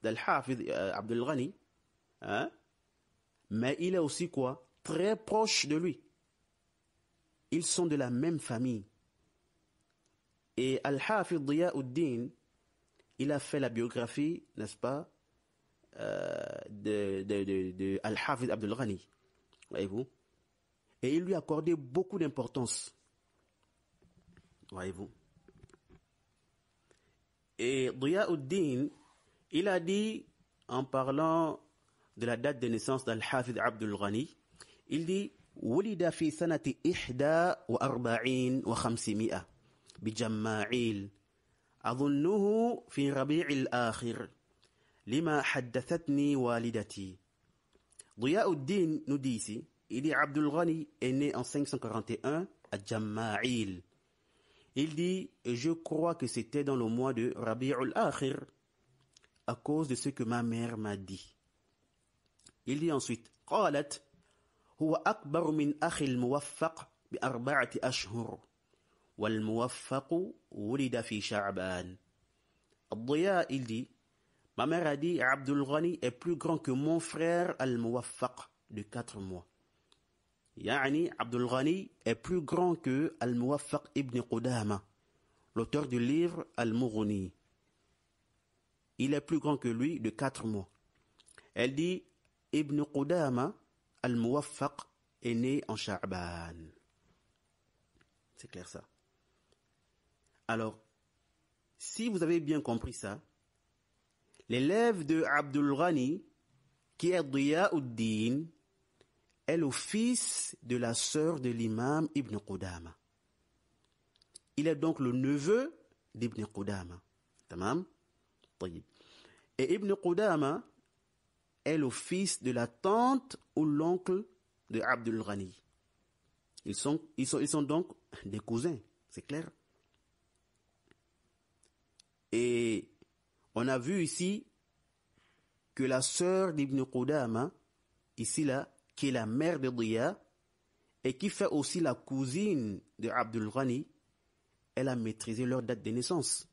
[SPEAKER 2] d'Al-Hafidh Abdul Ghani, mais il est aussi quoi? Très proche de lui. Ils sont de la même famille. Et Al-Hafidh Diyauddin, il a fait la biographie, n'est-ce pas, de Al-Hafidh Abdul Ghani, voyez-vous, et il lui accordait beaucoup d'importance, voyez-vous. Et Diyauddin, il a dit, en parlant de la date de naissance d'Al-Hafidh Abdul Ghani, il dit ولد في سنة 41 و500 بجماعيل أظنه في ربيع الآخر لما حدثتني والدتي. Diyauddin nous dit ici, il dit Abdul Ghani est né en 541 à Jamma'il. Il dit, et je crois que c'était dans le mois de Rabi'ul Akhir, à cause de ce que ma mère m'a dit. Il dit ensuite, قالت هو أكبر من أخي الموفق ب4 أشهر والموفق ولد في شعبان. Ad-Diya, il dit, ma mère a dit, Abdul Ghani est plus grand que mon frère Al-Muwaffaq de 4 mois. Yani, Abdul Ghani est plus grand que Al-Muwaffaq ibn Qudama, l'auteur du livre Al-Mughni. Il est plus grand que lui de 4 mois. Elle dit, Ibn Qudama, Al-Muwaffaq, est né en Sha'ban. C'est clair ça. Alors, si vous avez bien compris ça, l'élève de Abdul Ghani, qui est Diyauddin, est le fils de la sœur de l'imam Ibn Qudama. Il est donc le neveu d'Ibn Qudama. Tamam? Tayyib. Et Ibn Qudama est le fils de la tante ou l'oncle de Abdul Ghani. Ils sont donc des cousins, c'est clair? Et on a vu ici que la sœur d'Ibn Qudama, ici là, qui est la mère de Diya, et qui fait aussi la cousine de Abdul Ghani, elle a maîtrisé leur date de naissance.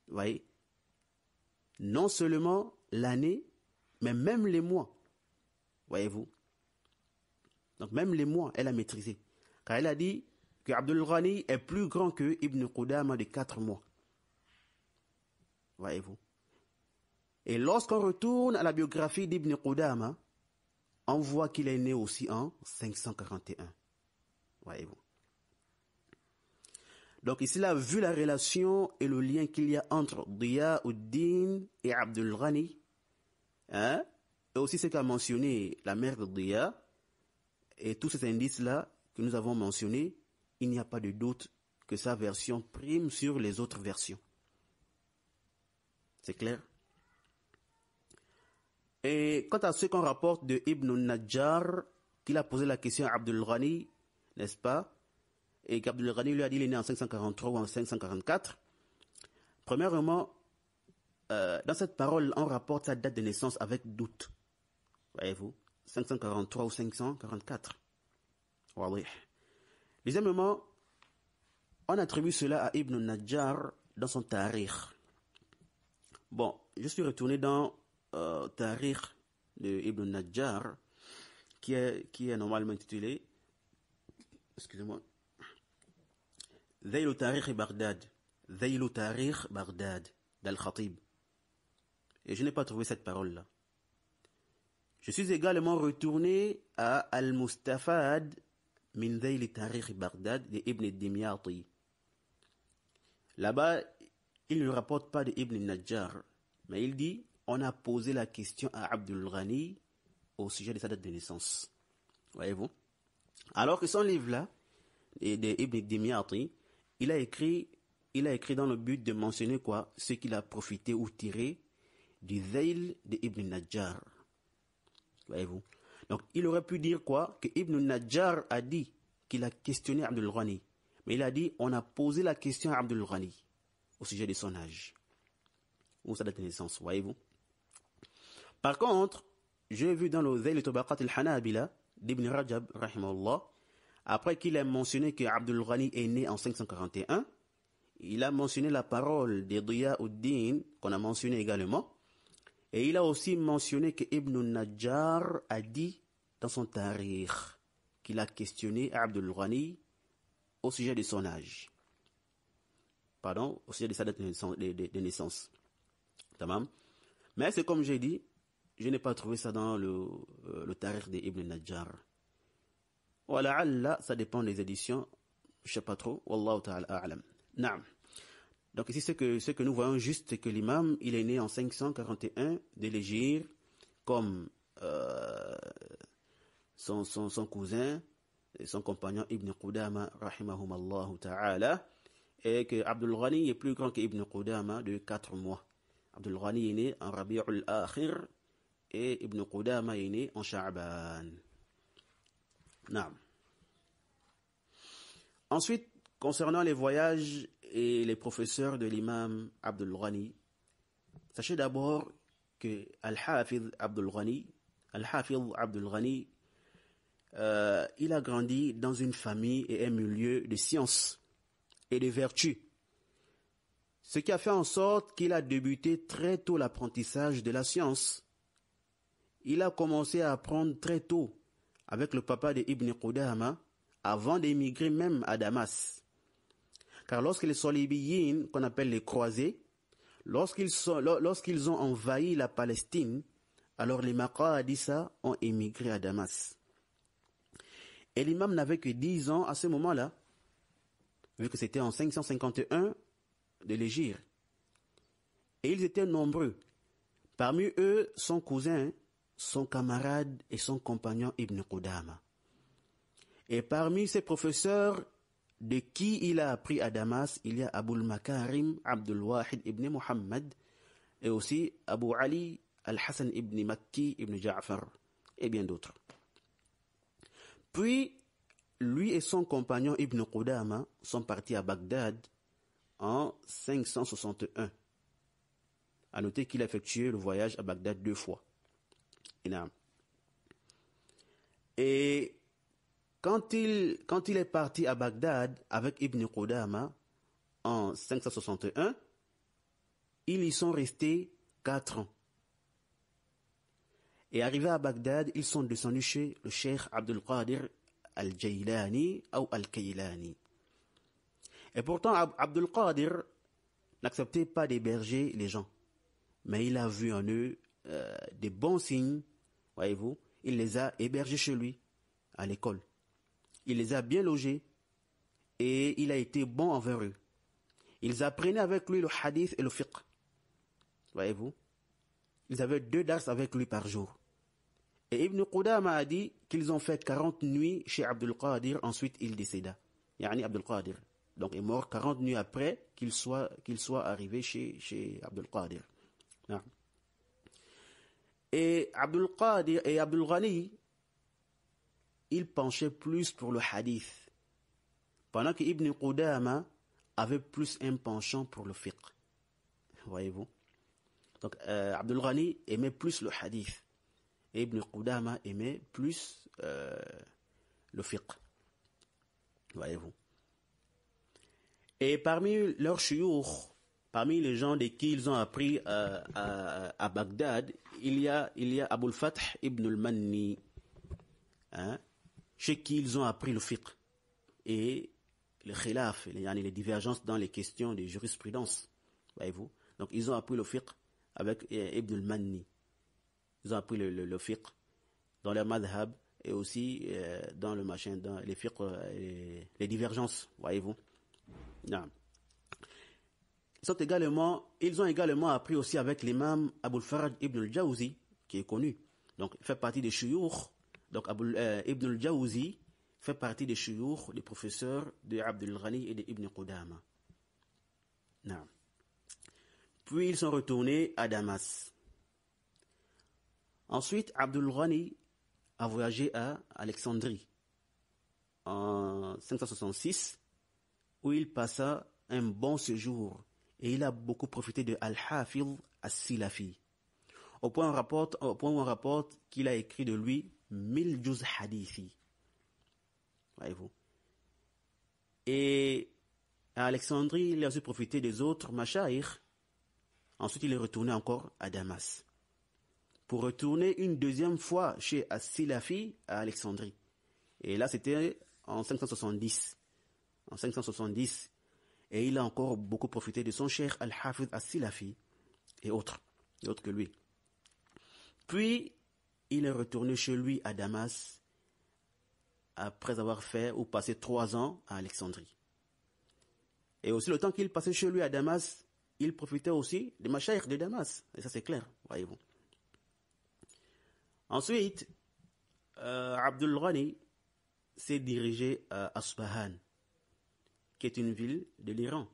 [SPEAKER 2] Vous voyez? Non seulement l'année, mais même les mois. Voyez-vous? Donc même les mois, elle a maîtrisé. Car elle a dit que Abdul Ghani est plus grand que Ibn Qudama de 4 mois. Voyez-vous? Et lorsqu'on retourne à la biographie d'Ibn Qudama, on voit qu'il est né aussi en 541. Voyez-vous? Donc ici, là, vu la relation et le lien qu'il y a entre Diyauddin et Abdul Ghani, hein, et aussi ce qu'a mentionné la mère de Diya, et tous ces indices-là que nous avons mentionnés, il n'y a pas de doute que sa version prime sur les autres versions. C'est clair? Et quant à ce qu'on rapporte de Ibn Najjar, qu'il a posé la question à Abdul Ghani, n'est-ce pas? Et qu'Abdul Ghani lui a dit qu'il est né en 543 ou en 544. Premièrement, dans cette parole, on rapporte sa date de naissance avec doute. Voyez-vous? 543 ou 544. Wallah. Deuxièmement, on attribue cela à Ibn Najjar dans son Tarikh. Bon, je suis retourné dans Tarikh de Ibn Najjar, qui est normalement intitulé, excusez-moi, Dhayl Tarikh Baghdad, Dhayl Tarikh Baghdad, d'Al-Khatib. Et je n'ai pas trouvé cette parole-là. Je suis également retourné à Al-Mustafad min Dhayl Tarikh Baghdad de Ibn Dimyati. Là-bas, il ne rapporte pas de Ibn Najjar, mais il dit, on a posé la question à Abdul Ghani au sujet de sa date de naissance. Voyez-vous? Alors que son livre-là, de Ibn Dimyati, il a écrit dans le but de mentionner quoi? Ce qu'il a profité ou tiré du Dhayl de Ibn Najjar. Voyez-vous? Donc, il aurait pu dire quoi? Que Ibn Najjar a dit qu'il a questionné Abdul Ghani. Mais il a dit, on a posé la question à Abdul Ghani au sujet de son âge ou sa date de naissance, voyez-vous. Par contre, j'ai vu dans le Dhayl Tabaqat al-Hanabila d'Ibn Rajab, rahimahullah, après qu'il ait mentionné que Abdul Ghani est né en 541, il a mentionné la parole de Diyauddin, qu'on a mentionné également, et il a aussi mentionné que Ibn Najjar a dit dans son Tarikh qu'il a questionné Abdul Ghani au sujet de son âge. Pardon, au sujet de sa date de naissance. Tamam. Mais c'est comme j'ai dit, je n'ai pas trouvé ça dans le Tarikh de Ibn Najjar. Wala'alla, ça dépend des éditions, je sais pas trop. Wallahu ta'ala a'lam. Naam. Donc ici, ce que nous voyons juste, c'est que l'imam, il est né en 541 de l'Hégire, comme son cousin, et son compagnon Ibn Qudama, rahimahumallahu ta'ala, et que Abdul Ghani est plus grand que Ibn Qudama de 4 mois. Abdul Ghani est né en Rabi'ul Akhir, et Ibn Qudama est né en Sha'ban. Naam. Ensuite, concernant les voyages et les professeurs de l'imam Abdul Ghani, sachez d'abord que Al-Hafidh Abdul Ghani il a grandi dans une famille et un milieu de sciences et de vertus, ce qui a fait en sorte qu'il a débuté très tôt l'apprentissage de la science. Il a commencé à apprendre très tôt avec le papa de Ibn Qudama, avant d'émigrer même à Damas. Car lorsque les Solibiyin, qu'on appelle les croisés, lorsqu'ils ont envahi la Palestine, alors les Maqadissa ont émigré à Damas. Et l'imam n'avait que 10 ans à ce moment-là, vu que c'était en 551 de l'Hégire. Et ils étaient nombreux. Parmi eux, son cousin, son camarade et son compagnon Ibn Qudama. Et parmi ses professeurs de qui il a appris à Damas, il y a Abul Makarim Abdul Wahid ibn Muhammad et aussi Abu Ali Al-Hassan ibn Makki ibn Ja'far et bien d'autres. Puis, lui et son compagnon Ibn Qudama sont partis à Bagdad en 561. À noter qu'il a effectué le voyage à Bagdad 2 fois. Et quand il est parti à Bagdad avec Ibn Qudama en 561, ils y sont restés 4 ans. Et arrivés à Bagdad, ils sont descendus chez le cheikh Abdul Qadir al-Jaylani ou al-Kaylani. Et pourtant, Abdul Qadir n'acceptait pas d'héberger les gens. Mais il a vu en eux des bons signes, voyez-vous. Il les a hébergés chez lui, à l'école. Il les a bien logés et il a été bon envers eux. Ils apprenaient avec lui le hadith et le fiqh. Voyez-vous. Ils avaient 2 dars avec lui par jour. Et Ibn Qudama a dit qu'ils ont fait 40 nuits chez Abdul Qadir, ensuite il décéda. Yani Abdul Qadir. Donc il est mort 40 nuits après qu'il soit arrivé chez Abdul Qadir. Et Abdul Qadir et Abdul Ghani, ils penchaient plus pour le hadith. Pendant que Ibn Qudama avait plus un penchant pour le fiqh. Voyez-vous. Donc Abdul Ghani aimait plus le hadith. Et Ibn Qudama aimait plus le fiqh. Voyez-vous. Et parmi leurs shuyukh, parmi les gens de qui ils ont appris à Bagdad, il y a Abul Fath ibn al-Manni, chez qui ils ont appris le fiqh et le khilaf, les divergences dans les questions de jurisprudence. Voyez-vous. Donc ils ont appris le fiqh avec Ibn al-Manni. Ils ont appris le fiqh dans leur madhab et aussi dans dans les fiqh, les divergences, voyez-vous. Non. Ils ont également appris aussi avec l'imam Abul Faraj ibn al-Jawzi, qui est connu. Donc, il fait partie des shuyukh. Donc, Ibn al-Jawzi fait partie des shuyukh, des professeurs de Abdul Ghani et de Ibn Qudama. Non. Puis, ils sont retournés à Damas. Ensuite, Abdul Ghani a voyagé à Alexandrie en 566, où il passa un bon séjour et il a beaucoup profité de Al-Hafidh As-Silafi. Au point où on rapporte qu'il a écrit de lui 1000 juz hadithi. Voyez-vous. Et à Alexandrie, il a aussi profité des autres mashayikh. Ensuite, il est retourné encore à Damas. Pour retourner une deuxième fois chez As-Silafi à Alexandrie. Et là, c'était en 570. En 570. Et il a encore beaucoup profité de son cheikh Al-Hafidh As-Silafi et autres que lui. Puis, il est retourné chez lui à Damas après avoir fait ou passé 3 ans à Alexandrie. Et aussi, le temps qu'il passait chez lui à Damas, il profitait aussi des mashayikh de Damas. Et ça, c'est clair, voyez-vous. Ensuite, Abdul Ghani s'est dirigé à Asbahan, qui est une ville de l'Iran.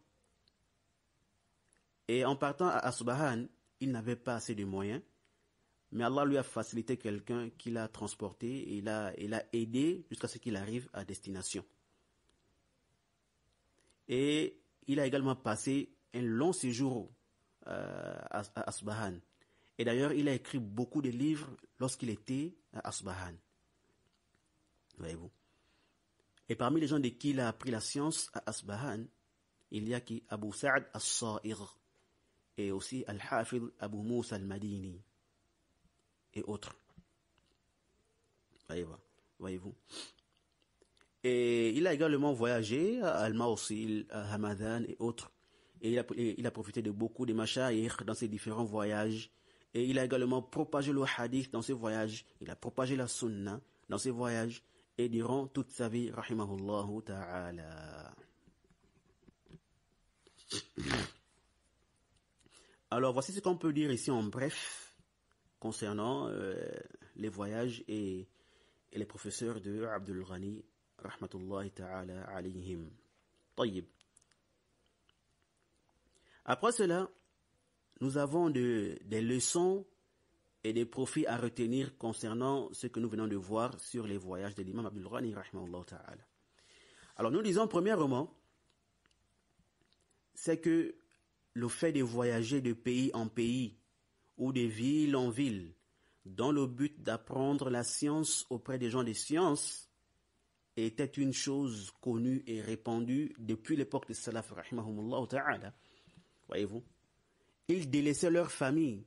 [SPEAKER 2] Et en partant à Asbahan, il n'avait pas assez de moyens, mais Allah lui a facilité quelqu'un qui l'a transporté et il a aidé jusqu'à ce qu'il arrive à destination. Et il a également passé un long séjour à Asbahan. Et d'ailleurs, il a écrit beaucoup de livres lorsqu'il était à Asbahan. Voyez-vous. Et parmi les gens de qui il a appris la science à Asbahan, il y a qui Abu Sa'd as-Sa'ir et aussi Al-Hafidh Abu Musa al-Madini et autres. Voyez-vous. Et il a également voyagé à Al-Mawsil, à Hamadan et autres. Et il a profité de beaucoup de mashayikh dans ses différents voyages. Et il a également propagé le hadith dans ses voyages. Il a propagé la sunna dans ses voyages. Et durant toute sa vie, rahimahullahu ta'ala. Alors voici ce qu'on peut dire ici en bref concernant les voyages et les professeurs de Abdul Ghani, rahmatullahi ta'ala alayhim. Tayyib. Après cela, nous avons des leçons et des profits à retenir concernant ce que nous venons de voir sur les voyages de l'imam Abdul Ghani, rahimahullah ta'ala. Alors nous disons premièrement, c'est que le fait de voyager de pays en pays ou de ville en ville dans le but d'apprendre la science auprès des gens des sciences était une chose connue et répandue depuis l'époque des salaf, rahimahumullah ta'ala. Voyez-vous, ils délaissaient leur famille,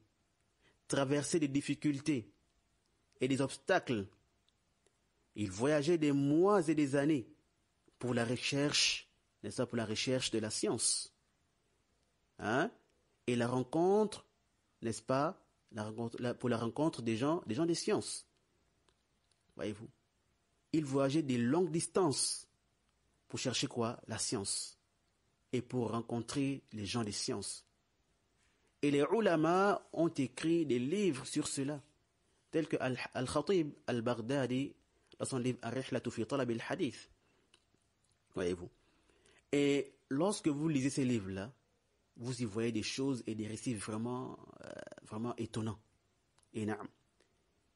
[SPEAKER 2] traversaient des difficultés et des obstacles. Ils voyageaient des mois et des années pour la recherche, n'est-ce pas, pour la recherche de la science. Et la rencontre, n'est-ce pas, pour la rencontre des gens des sciences. Voyez-vous, ils voyageaient des longues distances pour chercher quoi? La science. Et pour rencontrer les gens des sciences. Et les ulama ont écrit des livres sur cela, tels que Al-Khatib Al-Baghdadi dans son livre Ar-Rihlatu fi Talab al-Hadith. Voyez-vous. Et lorsque vous lisez ces livres-là, vous y voyez des choses et des récits vraiment étonnants, énormes,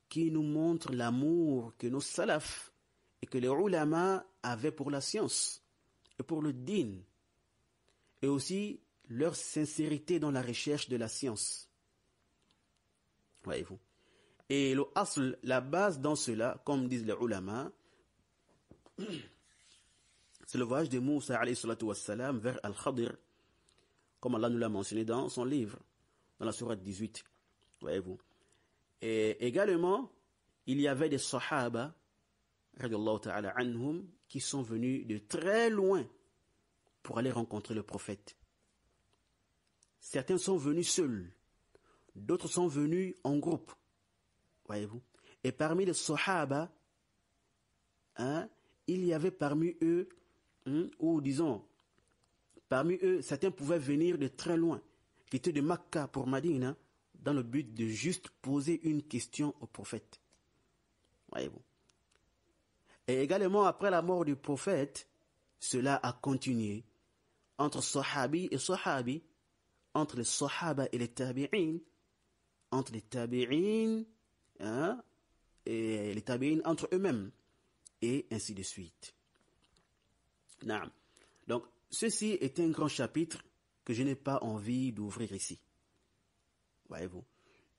[SPEAKER 2] qui nous montrent l'amour que nos salafs et que les ulama avaient pour la science et pour le din, et aussi leur sincérité dans la recherche de la science. Voyez-vous. Et le asl, la base dans cela, comme disent les ulama, c'est le voyage de Moussa alayhi salatu wassalam vers Al-Khadir, comme Allah nous l'a mentionné dans son livre, dans la sourate 18. Voyez-vous. Et également, il y avait des sahaba, radiyallahu ta'ala anhum, qui sont venus de très loin pour aller rencontrer le prophète. Certains sont venus seuls, d'autres sont venus en groupe. Voyez-vous. Et parmi les sahaba, il y avait parmi eux, ou disons, parmi eux, certains pouvaient venir de très loin, qui étaient de Makka pour Madina, dans le but de juste poser une question au prophète. Voyez-vous. Et également, après la mort du prophète, cela a continué entre sahabi et sahabi, entre les sahaba et les tabi'in, entre les tabi'in et les tabi'in entre eux-mêmes, et ainsi de suite. Naam. Donc, ceci est un grand chapitre que je n'ai pas envie d'ouvrir ici. Voyez-vous.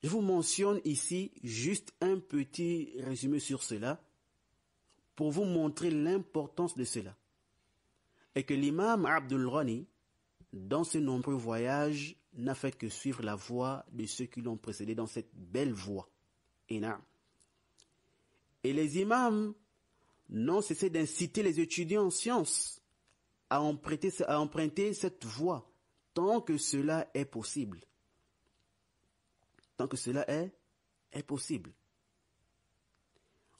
[SPEAKER 2] Je vous mentionne ici juste un petit résumé sur cela pour vous montrer l'importance de cela. Et que l'imam Abdul Ghani, dans ses nombreux voyages, n'a fait que suivre la voie de ceux qui l'ont précédé dans cette belle voie. Et les imams n'ont cessé d'inciter les étudiants en sciences à emprunter cette voie tant que cela est possible. Tant que cela est possible.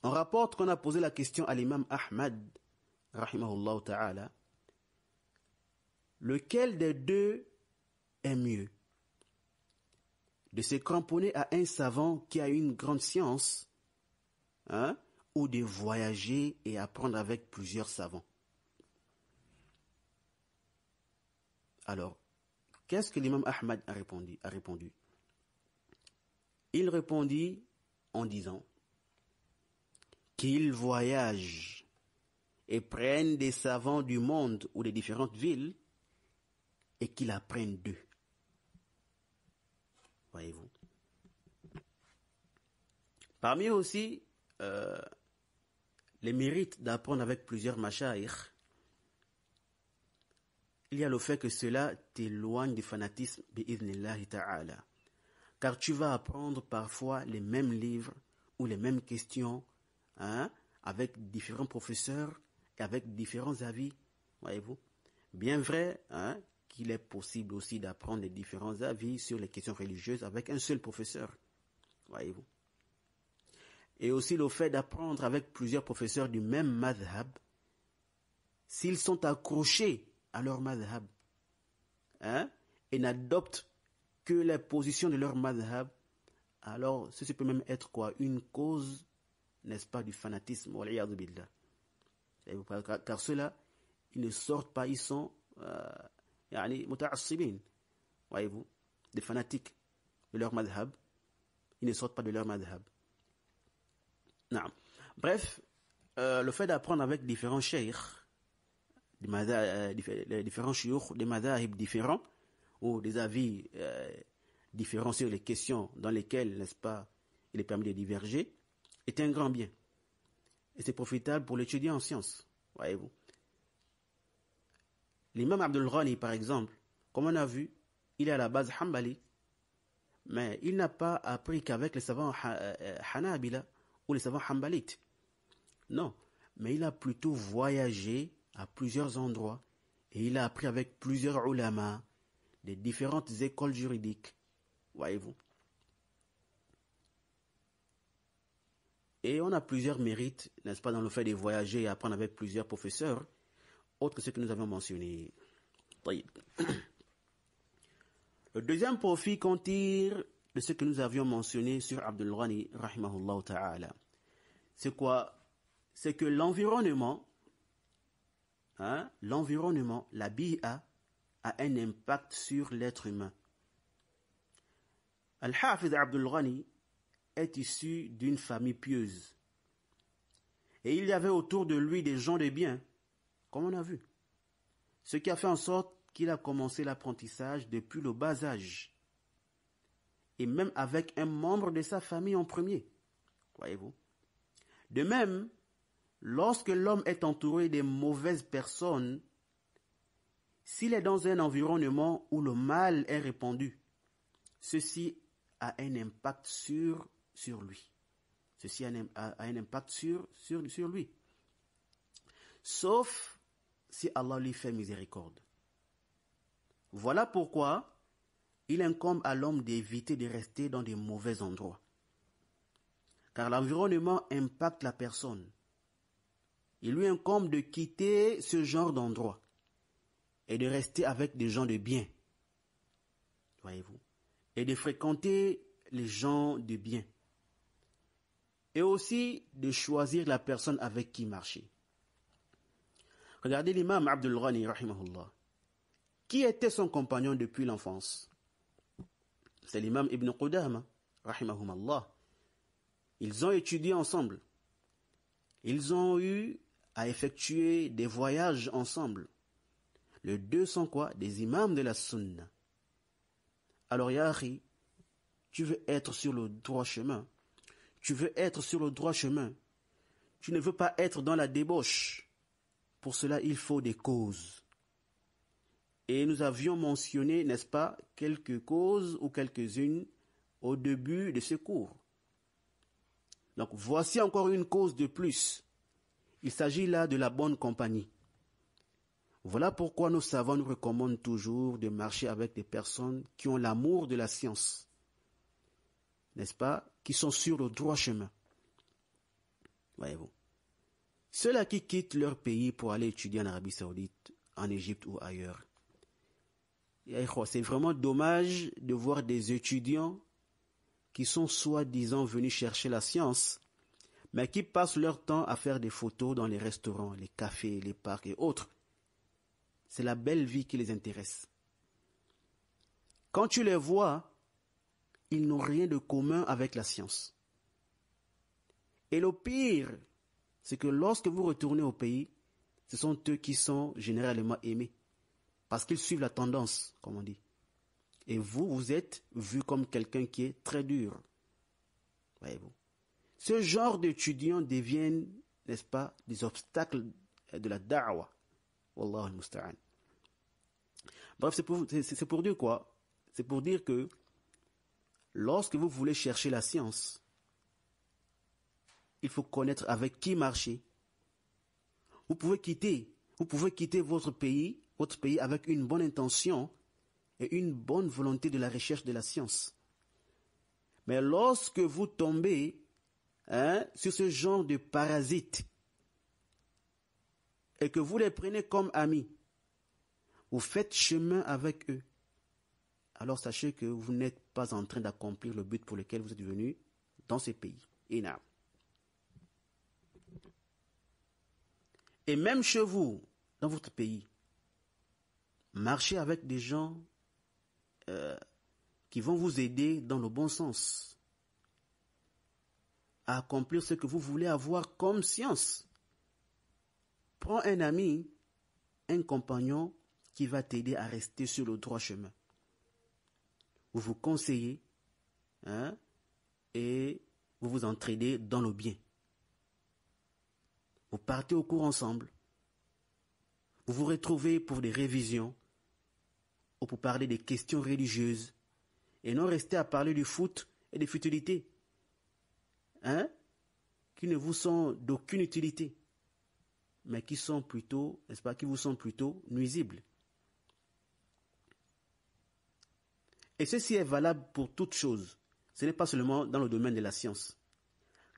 [SPEAKER 2] On rapporte qu'on a posé la question à l'imam Ahmad, rahimahullah ta'ala, lequel des deux est mieux? De se cramponner à un savant qui a une grande science, ou de voyager et apprendre avec plusieurs savants? Alors, qu'est-ce que l'imam Ahmad a répondu? Il répondit en disant qu'il voyage et prenne des savants du monde ou des différentes villes et qu'il apprenne d'eux. Voyez-vous. les mérites d'apprendre avec plusieurs mashayikh, il y a le fait que cela t'éloigne du fanatisme bi'idhnillahi ta'ala. Car tu vas apprendre parfois les mêmes livres ou les mêmes questions, avec différents professeurs et avec différents avis, voyez-vous. Bien vrai qu'il est possible aussi d'apprendre les différents avis sur les questions religieuses avec un seul professeur, voyez-vous. Et aussi le fait d'apprendre avec plusieurs professeurs du même madhab, s'ils sont accrochés à leur madhab, et n'adoptent que la position de leur madhab, alors ceci peut même être quoi? Une cause, n'est-ce pas, du fanatisme, wal'iyadu billah. Car ceux-là, ils ne sortent pas, ils sont muta'assibin, voyez-vous, des fanatiques de leur madhab, ils ne sortent pas de leur madhab. Non. Bref, le fait d'apprendre avec différents sheikhs, différents shuyukh, des madhahib différents, ou des avis différents sur les questions dans lesquelles, n'est-ce pas, il est permis de diverger, est un grand bien. Et c'est profitable pour l'étudiant en sciences, voyez-vous. L'imam Abdul Ghani, par exemple, comme on a vu, il est à la base Hanbali, mais il n'a pas appris qu'avec les savants Hanabila ou les savants Hanbalites. Non, mais il a plutôt voyagé à plusieurs endroits et il a appris avec plusieurs ulama des différentes écoles juridiques, voyez-vous. Et on a plusieurs mérites, n'est-ce pas, dans le fait de voyager et apprendre avec plusieurs professeurs, autres que ceux que nous avons mentionnés. Le deuxième profit qu'on tire de ce que nous avions mentionné sur Abdul Ghani, rahimahullah ta'ala, c'est quoi? C'est que l'environnement, la bi'a, a un impact sur l'être humain. Al-Hafiz Abdul Ghani est issu d'une famille pieuse. Et il y avait autour de lui des gens de bien, comme on a vu. Ce qui a fait en sorte qu'il a commencé l'apprentissage depuis le bas âge. Et même avec un membre de sa famille en premier. Voyez-vous. De même, lorsque l'homme est entouré de mauvaises personnes, s'il est dans un environnement où le mal est répandu, ceci a un impact sur lui. Ceci a un impact sur lui. Sauf si Allah lui fait miséricorde. Voilà pourquoi il incombe à l'homme d'éviter de rester dans des mauvais endroits. Car l'environnement impacte la personne. Il lui incombe de quitter ce genre d'endroit et de rester avec des gens de bien. Voyez-vous. Et de fréquenter les gens de bien. Et aussi de choisir la personne avec qui marcher. Regardez l'imam Abdul Ghani, rahimahullah. Qui était son compagnon depuis l'enfance? C'est l'imam Ibn Qudama, rahimahumallah. Ils ont étudié ensemble. Ils ont eu à effectuer des voyages ensemble. Les deux sont quoi? Des imams de la sunna. Alors, Yahri, tu veux être sur le droit chemin. Tu veux être sur le droit chemin. Tu ne veux pas être dans la débauche. Pour cela, il faut des causes. Et nous avions mentionné, n'est-ce pas, quelques causes ou quelques-unes au début de ce cours. Donc, voici encore une cause de plus. Il s'agit là de la bonne compagnie. Voilà pourquoi nos savants nous recommandent toujours de marcher avec des personnes qui ont l'amour de la science. N'est-ce pas? Qui sont sur le droit chemin. Voyez-vous. Ceux-là qui quittent leur pays pour aller étudier en Arabie Saoudite, en Égypte ou ailleurs. C'est vraiment dommage de voir des étudiants qui sont soi-disant venus chercher la science, mais qui passent leur temps à faire des photos dans les restaurants, les cafés, les parcs et autres. C'est la belle vie qui les intéresse. Quand tu les vois, ils n'ont rien de commun avec la science. Et le pire, c'est que lorsque vous retournez au pays, ce sont eux qui sont généralement aimés. Parce qu'ils suivent la tendance, comme on dit. Et vous êtes vu comme quelqu'un qui est très dur. Voyez-vous. Ce genre d'étudiants deviennent, n'est-ce pas, des obstacles de la da'wa. Wallahu al-musta'an. Bref, c'est pour dire quoi? C'est pour dire que lorsque vous voulez chercher la science, il faut connaître avec qui marcher. Vous pouvez quitter votre pays avec une bonne intention et une bonne volonté de la recherche de la science. Mais lorsque vous tombez sur ce genre de parasites et que vous les prenez comme amis, vous faites chemin avec eux, alors sachez que vous n'êtes pas en train d'accomplir le but pour lequel vous êtes venu dans ces pays. Et même chez vous, dans votre pays, marchez avec des gens qui vont vous aider dans le bon sens à accomplir ce que vous voulez avoir comme science. Prends un ami, un compagnon qui va t'aider à rester sur le droit chemin. Vous vous conseillez et vous vous entraidez dans le bien. Vous partez au cours ensemble. Vous vous retrouvez pour des révisions ou pour parler des questions religieuses et non rester à parler du foot et des futilités qui ne vous sont d'aucune utilité mais qui sont plutôt, n'est-ce pas, qui vous sont plutôt nuisibles. Et ceci est valable pour toute chose. Ce n'est pas seulement dans le domaine de la science.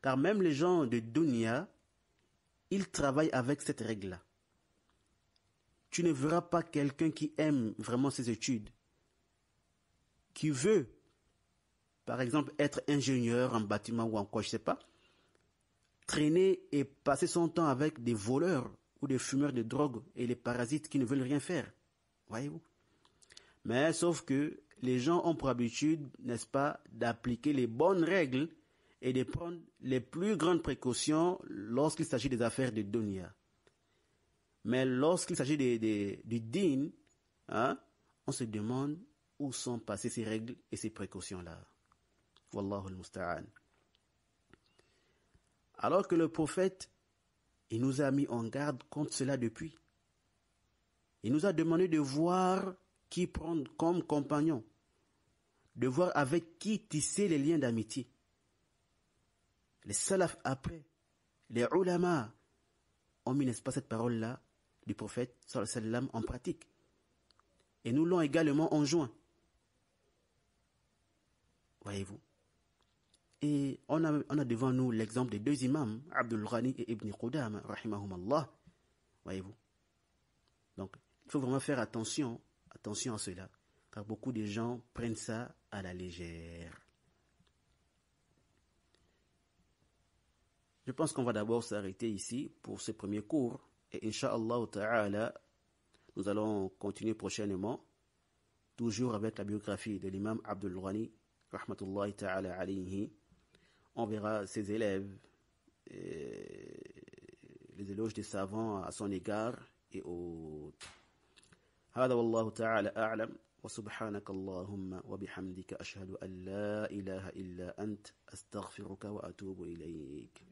[SPEAKER 2] Car même les gens de dunya, ils travaillent avec cette règle-là. Tu ne verras pas quelqu'un qui aime vraiment ses études, qui veut, par exemple, être ingénieur en bâtiment ou en quoi, je ne sais pas, traîner et passer son temps avec des voleurs ou des fumeurs de drogue et les parasites qui ne veulent rien faire. Voyez-vous? Mais sauf que les gens ont pour habitude, n'est-ce pas, d'appliquer les bonnes règles et de prendre les plus grandes précautions lorsqu'il s'agit des affaires de dunya. Mais lorsqu'il s'agit du din, on se demande où sont passées ces règles et ces précautions-là. Wallahu al-musta'an. Alors que le prophète, il nous a mis en garde contre cela depuis. Il nous a demandé de voir qui prendre comme compagnon, de voir avec qui tisser les liens d'amitié. Les salaf après, les ulama ont mis, n'est-ce pas, cette parole-là du prophète sallallahu alayhi wa sallam en pratique. Et nous l'ont également enjoint. Voyez-vous. Et on a devant nous l'exemple des deux imams, Abdul Ghani et Ibn Qudama, rahimahumallah. Voyez-vous. Donc, il faut vraiment faire attention à cela, car beaucoup de gens prennent ça à la légère. Je pense qu'on va d'abord s'arrêter ici pour ce premier cours, et Inch'Allah Ta'ala, nous allons continuer prochainement, toujours avec la biographie de l'imam Abdul Ghani, rahmatullahi ta'ala alayhi. On verra ses élèves, les éloges des savants à son égard et autres. هذا والله تعالى أعلم وسبحانك اللهم وبحمدك أشهد أن لا إله إلا أنت أستغفرك وأتوب إليك.